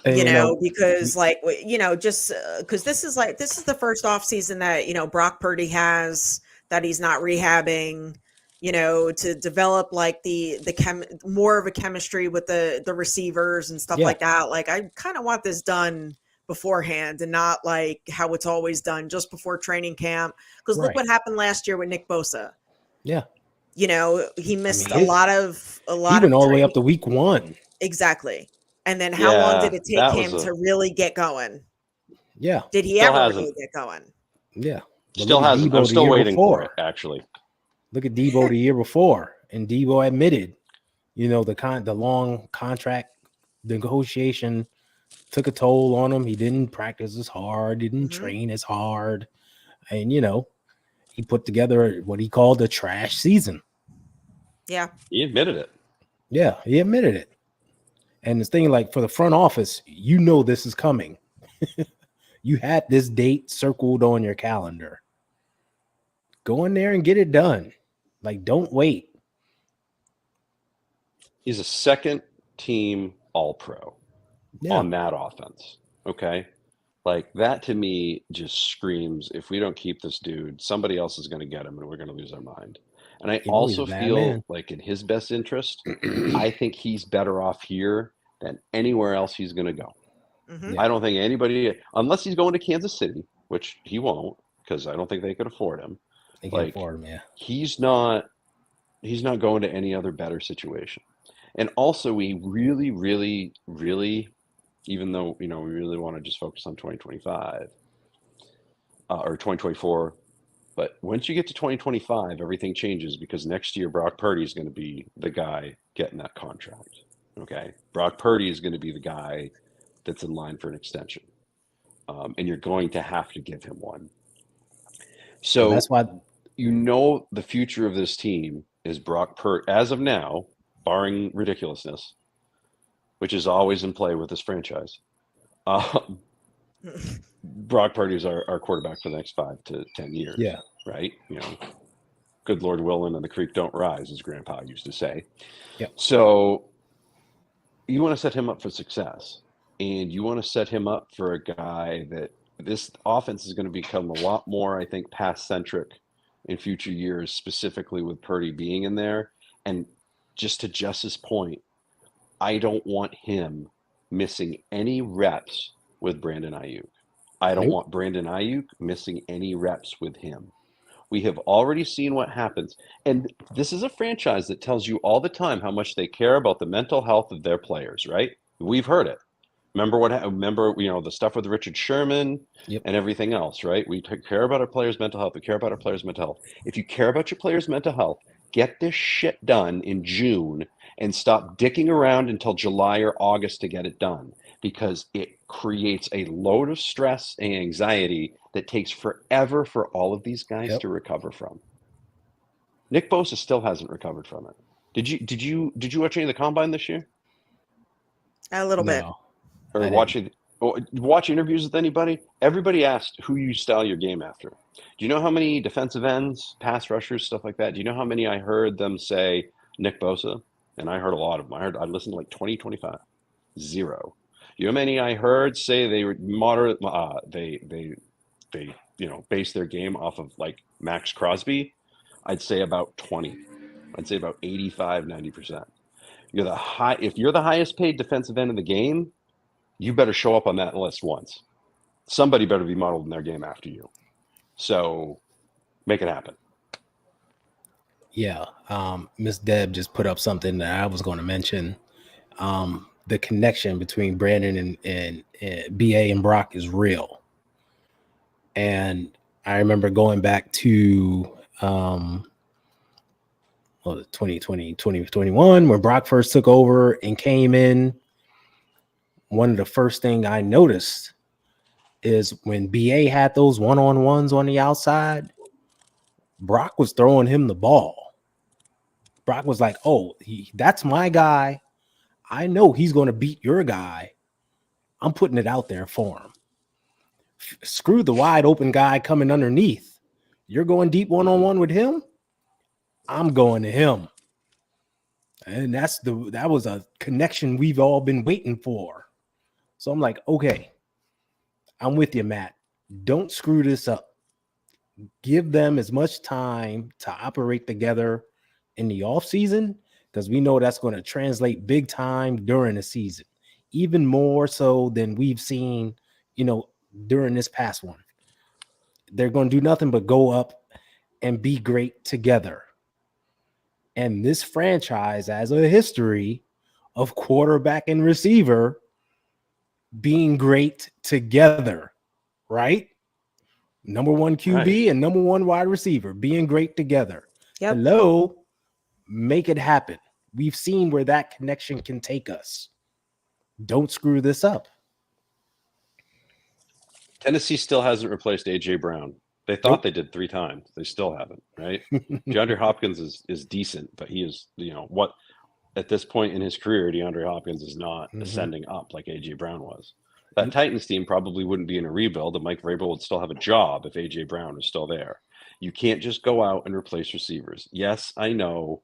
Speaker 1: And,
Speaker 3: because just because this is the first off season that Brock Purdy has, that he's not rehabbing, to develop the more of a chemistry with the receivers and stuff like that. I kind of want this done beforehand and not how it's always done just before training camp. Because look what happened last year with Nick Bosa.
Speaker 1: Yeah.
Speaker 3: He missed a lot of
Speaker 1: even all the way up to week 1.
Speaker 3: Exactly. And then how long did it take him to really get going?
Speaker 1: Yeah.
Speaker 3: Did he ever really get going?
Speaker 1: Yeah.
Speaker 4: Still hasn't. I'm still waiting for it, actually.
Speaker 1: Look at Debo the year before. And Debo admitted, the long contract negotiation took a toll on him. He didn't practice as hard, didn't train as hard. And, he put together what he called a trash season.
Speaker 3: Yeah.
Speaker 4: He admitted it.
Speaker 1: Yeah, he admitted it. And this thing, for the front office, this is coming. You had this date circled on your calendar. Go in there and get it done. Don't wait.
Speaker 4: He's a second team All-Pro
Speaker 1: Yeah.
Speaker 4: on that offense. Okay. Like that to me just screams, if we don't keep this dude, somebody else is going to get him and we're going to lose our mind. And I
Speaker 1: You know, he's a
Speaker 4: also
Speaker 1: bad
Speaker 4: feel
Speaker 1: man.
Speaker 4: like in his best interest, I think he's better off here than anywhere else he's going to go.
Speaker 3: Mhm.
Speaker 1: Yeah.
Speaker 4: I don't think anybody, unless he's going to Kansas City, which he won't, because I don't think they could afford him.
Speaker 1: They can
Speaker 4: Like,
Speaker 1: afford him, yeah.
Speaker 4: He's not going to any other better situation. And also we really, really, really, even though, we really want to just focus on 2025 or 2024, but once you get to 2025, everything changes because next year Brock Purdy is going to be the guy getting that contract. Okay. Brock Purdy is going to be the guy that's in line for an extension. And you're going to have to give him one. So
Speaker 1: Well, that's why
Speaker 4: the future of this team is Brock Purdy, as of now, barring ridiculousness, which is always in play with this franchise. Brock Purdy is our quarterback for the next 5 to 10 years.
Speaker 1: Yeah.
Speaker 4: Right. Good Lord willing and the creek don't rise, as Grandpa used to say.
Speaker 1: Yep.
Speaker 4: So you want to set him up for success, and you want to set him up for a guy that this offense is going to become a lot more, I think, pass centric in future years, specifically with Purdy being in there. And just to Jess's point, I don't want him missing any reps with Brandon Ayuk. I don't want Brandon Ayuk missing any reps with him. We have already seen what happens. And this is a franchise that tells you all the time how much they care about the mental health of their players, right? We've heard it. Remember the stuff with Richard Sherman and everything else, right? We care about our players' mental health. We care about our players' mental health. If you care about your players' mental health, get this shit done in June and stop dicking around until July or August to get it done, because it creates a load of stress and anxiety that takes forever for all of these guys to recover from. Nick Bosa still hasn't recovered from it. Did you watch any of the combine this year?
Speaker 3: A little bit.
Speaker 4: Or watch interviews with anybody? Everybody asked who you style your game after. Do you know how many defensive ends, pass rushers, stuff like that? Do you know how many I heard them say Nick Bosa? And I heard a lot of them. I listened to like 20, 25. Zero. You know how many I heard say they were moderate? They base their game off of like Max Crosby. I'd say about 20. I'd say about 85, 90%. If you're the highest paid defensive end in the game, you better show up on that list once. Somebody better be modeled in their game after you. So make it happen.
Speaker 1: Yeah. Miss Deb just put up something that I was going to mention. The connection between Brandon and BA and Brock is real. And I remember going back to 2020, 2021, when Brock first took over and came in. One of the first thing I noticed is when BA had those one-on-ones on the outside, Brock was throwing him the ball. Brock was like, oh, that's my guy. I know he's going to beat your guy. I'm putting it out there for him. Screw the wide open guy coming underneath. You're going deep one-on-one with him. I'm going to him. And that was a connection we've all been waiting for. So I'm like, okay, I'm with you, Matt. Don't screw this up. Give them as much time to operate together in the offseason, because we know that's going to translate big time during the season, even more so than we've seen, during this past one. They're going to do nothing but go up and be great together. And this franchise has a history of quarterback and receiver being great together, right? Number one QB and number one wide receiver being great together.
Speaker 3: Yep.
Speaker 1: Hello, make it happen. We've seen where that connection can take us. Don't screw this up.
Speaker 4: Tennessee still hasn't replaced A.J. Brown. They thought they did 3 times. They still haven't, right? DeAndre Hopkins is decent, but he is, what at this point in his career, DeAndre Hopkins is not ascending up like A.J. Brown was. That Titans team probably wouldn't be in a rebuild, and Mike Vrabel would still have a job if A.J. Brown was still there. You can't just go out and replace receivers. Yes, I know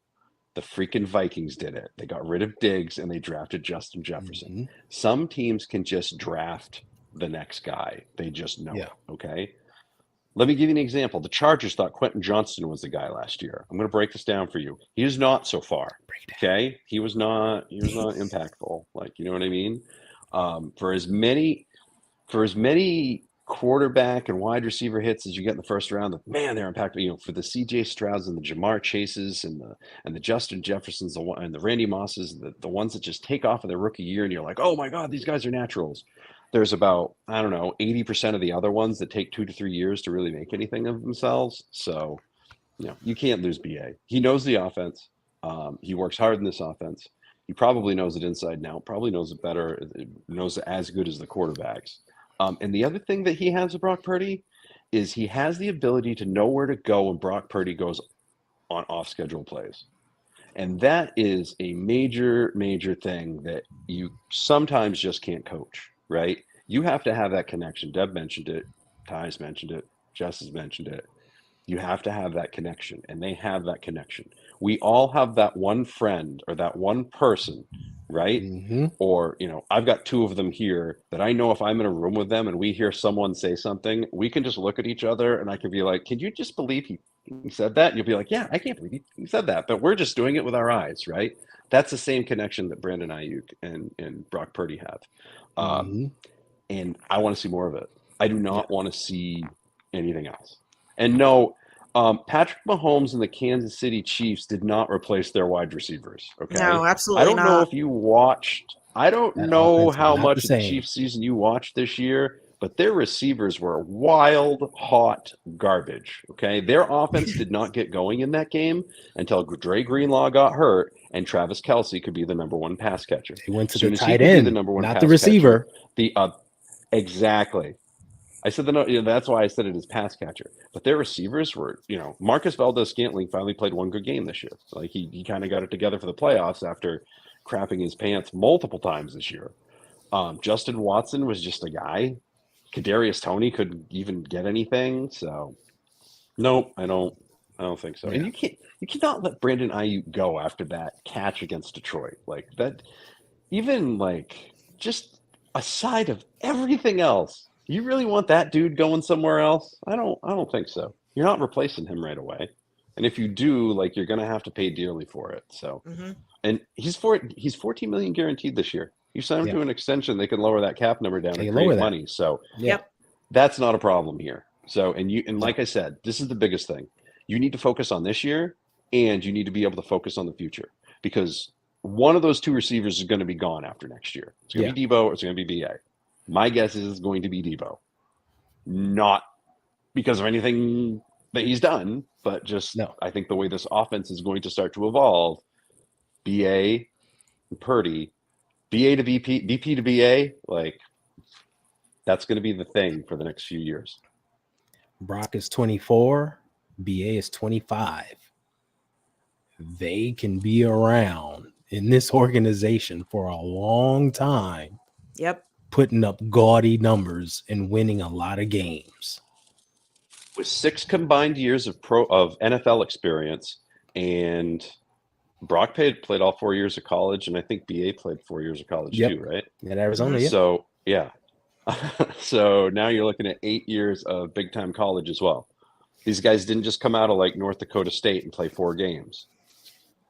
Speaker 4: The freaking Vikings did it. They got rid of Diggs and they drafted Justin Jefferson.
Speaker 1: Mhm.
Speaker 4: Some teams can just draft the next guy. They just know
Speaker 1: Yeah.
Speaker 4: it. Okay. Let me give you an example. The Chargers thought Quentin Johnston was the guy last year. I'm going to break this down for you. He is not so far.
Speaker 1: Break it down.
Speaker 4: Okay. He was not impactful. Like, you know what I mean? For as many quarterback and wide receiver hits as you get in the first round, man, they're impactful. You know, for the CJ Strouds and the Jamar Chases and the Justin Jeffersons and the Randy Mosses, the ones that just take off in their rookie year, and you're like, oh my God, these guys are naturals. There's about, I don't know, 80% of the other ones that take 2 to 3 years to really make anything of themselves. So, you know, you can't lose BA. He knows the offense. He works hard in this offense. He probably knows it inside and out, probably knows it better, knows it as good as the quarterbacks. And the other thing that he has with Brock Purdy is he has the ability to know where to go when Brock Purdy goes on off-schedule plays. And that is a major, major thing that you sometimes just can't coach, right? You have to have that connection. Deb mentioned it. Ty's mentioned it. Jess has mentioned it. You have to have that connection, and they have that connection. We all have that one friend or that one person, right?
Speaker 1: Mhm.
Speaker 4: Or, you know, I've got 2 of them here that I know if I'm in a room with them and we hear someone say something, we can just look at each other and I can be like, can you just believe he said that? And you'll be like, yeah, I can't believe he said that. But we're just doing it with our eyes, right? That's the same connection that Brandon Ayuk and Brock Purdy have.
Speaker 1: Mhm.
Speaker 4: And I want to see more of it. I do not want to see anything else. And no, Patrick Mahomes and the Kansas City Chiefs did not replace their wide receivers. Okay.
Speaker 3: No, absolutely
Speaker 4: I don't know
Speaker 3: not.
Speaker 4: if you watched, I don't
Speaker 1: That
Speaker 4: know
Speaker 1: offense is
Speaker 4: how
Speaker 1: not
Speaker 4: much
Speaker 1: the
Speaker 4: of the
Speaker 1: same.
Speaker 4: Chiefs season you watched this year, but their receivers were wild, hot garbage. Okay. Their offense did not get going in that game until Dre Greenlaw got hurt and Travis Kelce could be the number 1 pass catcher.
Speaker 1: They went to
Speaker 4: Soon
Speaker 1: the
Speaker 4: as he
Speaker 1: tight
Speaker 4: could be
Speaker 1: end,
Speaker 4: the number 1
Speaker 1: not
Speaker 4: pass
Speaker 1: the receiver.
Speaker 4: catcher, exactly. I said that's why I said it as pass catcher. But their receivers were, you know, Marcus Valdez-Scantling finally played one good game this year. Like he kind of got it together for the playoffs after crapping his pants multiple times this year. Justin Watson was just a guy. Kadarius Toney couldn't even get anything. So, nope, I don't think so.
Speaker 1: Yeah.
Speaker 4: And you cannot let Brandon Ayuk go after that catch against Detroit. Like that, even like just aside of everything else, you really want that dude going somewhere else? I don't think so. You're not replacing him right away. And if you do, like you're gonna have to pay dearly for it. So
Speaker 3: Mhm.
Speaker 4: and he's 14 million guaranteed this year. You sign him
Speaker 1: Yeah.
Speaker 4: to an extension, they can lower that cap number down
Speaker 1: They
Speaker 4: and
Speaker 1: lower
Speaker 4: create
Speaker 1: that.
Speaker 4: money. So
Speaker 1: Yeah.
Speaker 3: Yep.
Speaker 4: that's not a problem here. So and like I said, this is the biggest thing. You need to focus on this year and you need to be able to focus on the future because one of those 2 receivers is going to be gone after next year. It's going to be Debo or it's going to be BA. My guess is it's going to be Debo. Not because of anything that he's done, but just I think the way this offense is going to start to evolve, BA and Purdy, BA to VP, VP to BA, like that's going to be the thing for the next few years.
Speaker 1: Brock is 24, BA is 25. They can be around in this organization for a long time.
Speaker 3: Yep.
Speaker 1: Putting up gaudy numbers and winning a lot of games.
Speaker 4: With 6 combined years of NFL experience, and Brock played all 4 years of college, and I think BA played 4 years of college too, right?
Speaker 1: At Arizona, yeah.
Speaker 4: So yeah. So now you're looking at 8 years of big time college as well. These guys didn't just come out of like North Dakota State and play 4 games.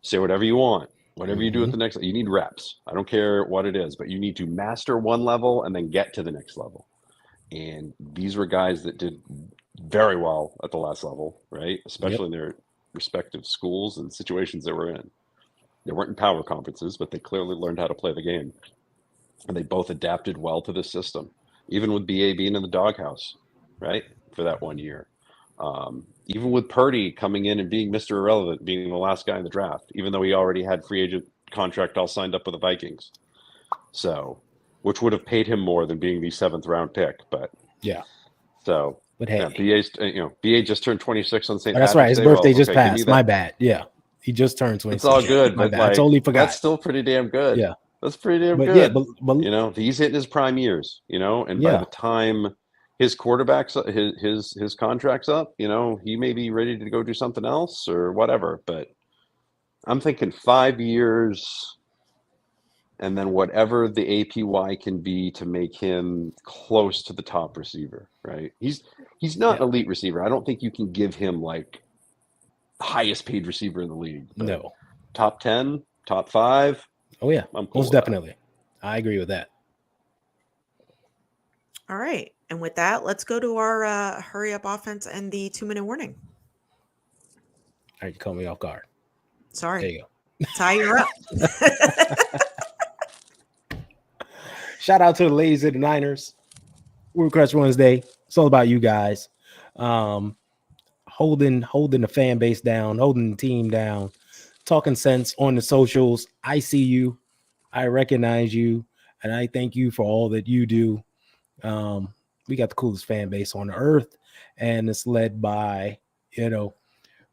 Speaker 4: Say whatever you want. Whatever you do at the next, you need reps. I don't care what it is, but you need to master one level and then get to the next level. And these were guys that did very well at the last level, right? Especially in their respective schools and situations they were in. They weren't in power conferences, but they clearly learned how to play the game. And they both adapted well to the system, even with BA being in the doghouse, right? For that 1 year. Even with Purdy coming in and being Mr. Irrelevant, being the last guy in the draft, even though he already had free agent contract all signed up with the Vikings. So, which would have paid him more than being the 7th round pick. But
Speaker 1: yeah.
Speaker 4: So,
Speaker 1: but hey,
Speaker 4: BA just turned 26 on St.
Speaker 1: That's
Speaker 4: Patrick's
Speaker 1: right. His
Speaker 4: Day.
Speaker 1: birthday
Speaker 4: Well,
Speaker 1: just
Speaker 4: okay,
Speaker 1: passed. My bad. Yeah. He just turned 26.
Speaker 4: It's all good.
Speaker 1: My
Speaker 4: But
Speaker 1: bad.
Speaker 4: like,
Speaker 1: I totally forgot.
Speaker 4: That's still pretty damn good.
Speaker 1: Yeah.
Speaker 4: That's pretty damn
Speaker 1: but
Speaker 4: good.
Speaker 1: Yeah, but
Speaker 4: you know, he's hitting his prime years, you know, and by the time his quarterback's his contract's up, you know, he may be ready to go do something else or whatever. But
Speaker 5: I'm thinking 5 years, and then whatever the APY can be to make him close to the top receiver, right? He's not
Speaker 1: Yeah.
Speaker 5: an elite receiver. I don't think you can give him like highest paid receiver in the league. But
Speaker 1: No.
Speaker 5: top 10, top 5.
Speaker 1: Oh yeah,
Speaker 5: I'm cool
Speaker 1: most
Speaker 5: with that.
Speaker 1: definitely. I agree with that.
Speaker 3: All right. And with that, let's go to our hurry up offense and the 2-minute warning.
Speaker 1: All right, you caught me off guard. There
Speaker 3: Sorry.
Speaker 1: you go.
Speaker 3: Ty, you're up.
Speaker 1: Shout out to the ladies of the Niners. We're Crush Wednesday. It's all about you guys. Holding the fan base down, holding the team down, talking sense on the socials. I see you, I recognize you, and I thank you for all that you do. We got the coolest fan base on earth, and it's led by,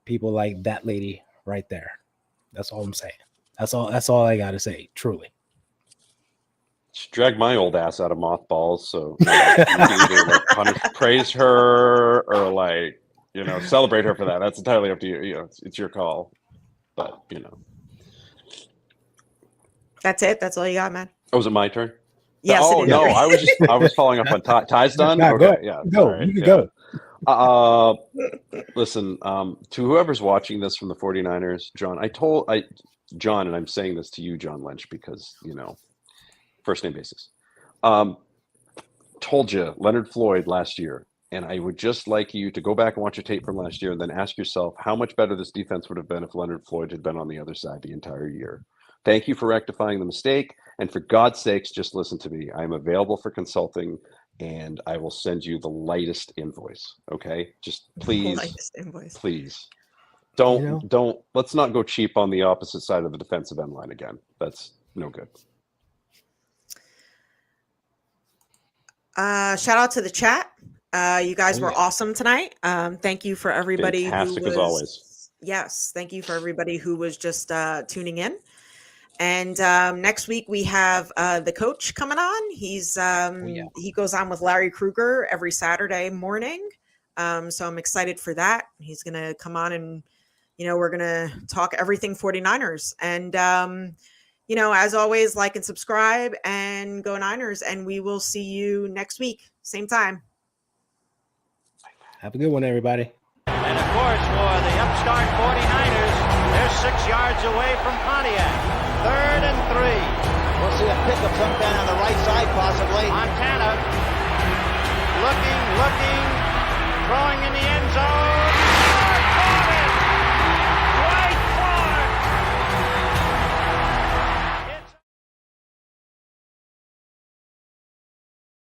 Speaker 1: people like that lady right there. That's all I'm saying. That's all I gotta say, truly.
Speaker 5: She dragged my old ass out of mothballs, so you can either like praise her or like celebrate her for that. That's entirely up to you. It's your call. But
Speaker 3: That's it. That's all you got, man.
Speaker 5: Oh, was it my turn?
Speaker 3: Yes.
Speaker 5: Oh
Speaker 3: it is.
Speaker 5: no, I was following up on Ty. Ty's done.
Speaker 1: Nah,
Speaker 5: Okay,
Speaker 1: go.
Speaker 5: yeah,
Speaker 1: Go.
Speaker 5: all right,
Speaker 1: You can
Speaker 5: yeah.
Speaker 1: go.
Speaker 5: Listen, to whoever's watching this from the 49ers, John, and I'm saying this to you, John Lynch, because first name basis. Told you Leonard Floyd last year, and I would just like you to go back and watch your tape from last year and then ask yourself how much better this defense would have been if Leonard Floyd had been on the other side the entire year. Thank you for rectifying the mistake, and for God's sakes, just listen to me. I'm available for consulting, and I will send you the lightest invoice. Okay, just please,
Speaker 3: Lightest invoice.
Speaker 5: please. Don't let's not go cheap on the opposite side of the defensive end line again. That's no good.
Speaker 3: Shout out to the chat. You guys were awesome tonight. Thank you for everybody
Speaker 5: Fantastic
Speaker 3: who was,
Speaker 5: as always.
Speaker 3: Yes, thank you for everybody who was just tuning in. And next week we have the coach coming on. He's he goes on with Larry Kruger every Saturday morning. So I'm excited for that. He's gonna come on and we're gonna talk everything 49ers. And as always, like and subscribe and go Niners. And we will see you next week, same time.
Speaker 1: Have a good one, everybody.
Speaker 6: And of course, for the upstart 49ers, they're 6 yards away from Pontiac. 3rd and 3.
Speaker 7: We'll see a pickup sometime on the right side, possibly.
Speaker 6: Montana looking, throwing in the end zone.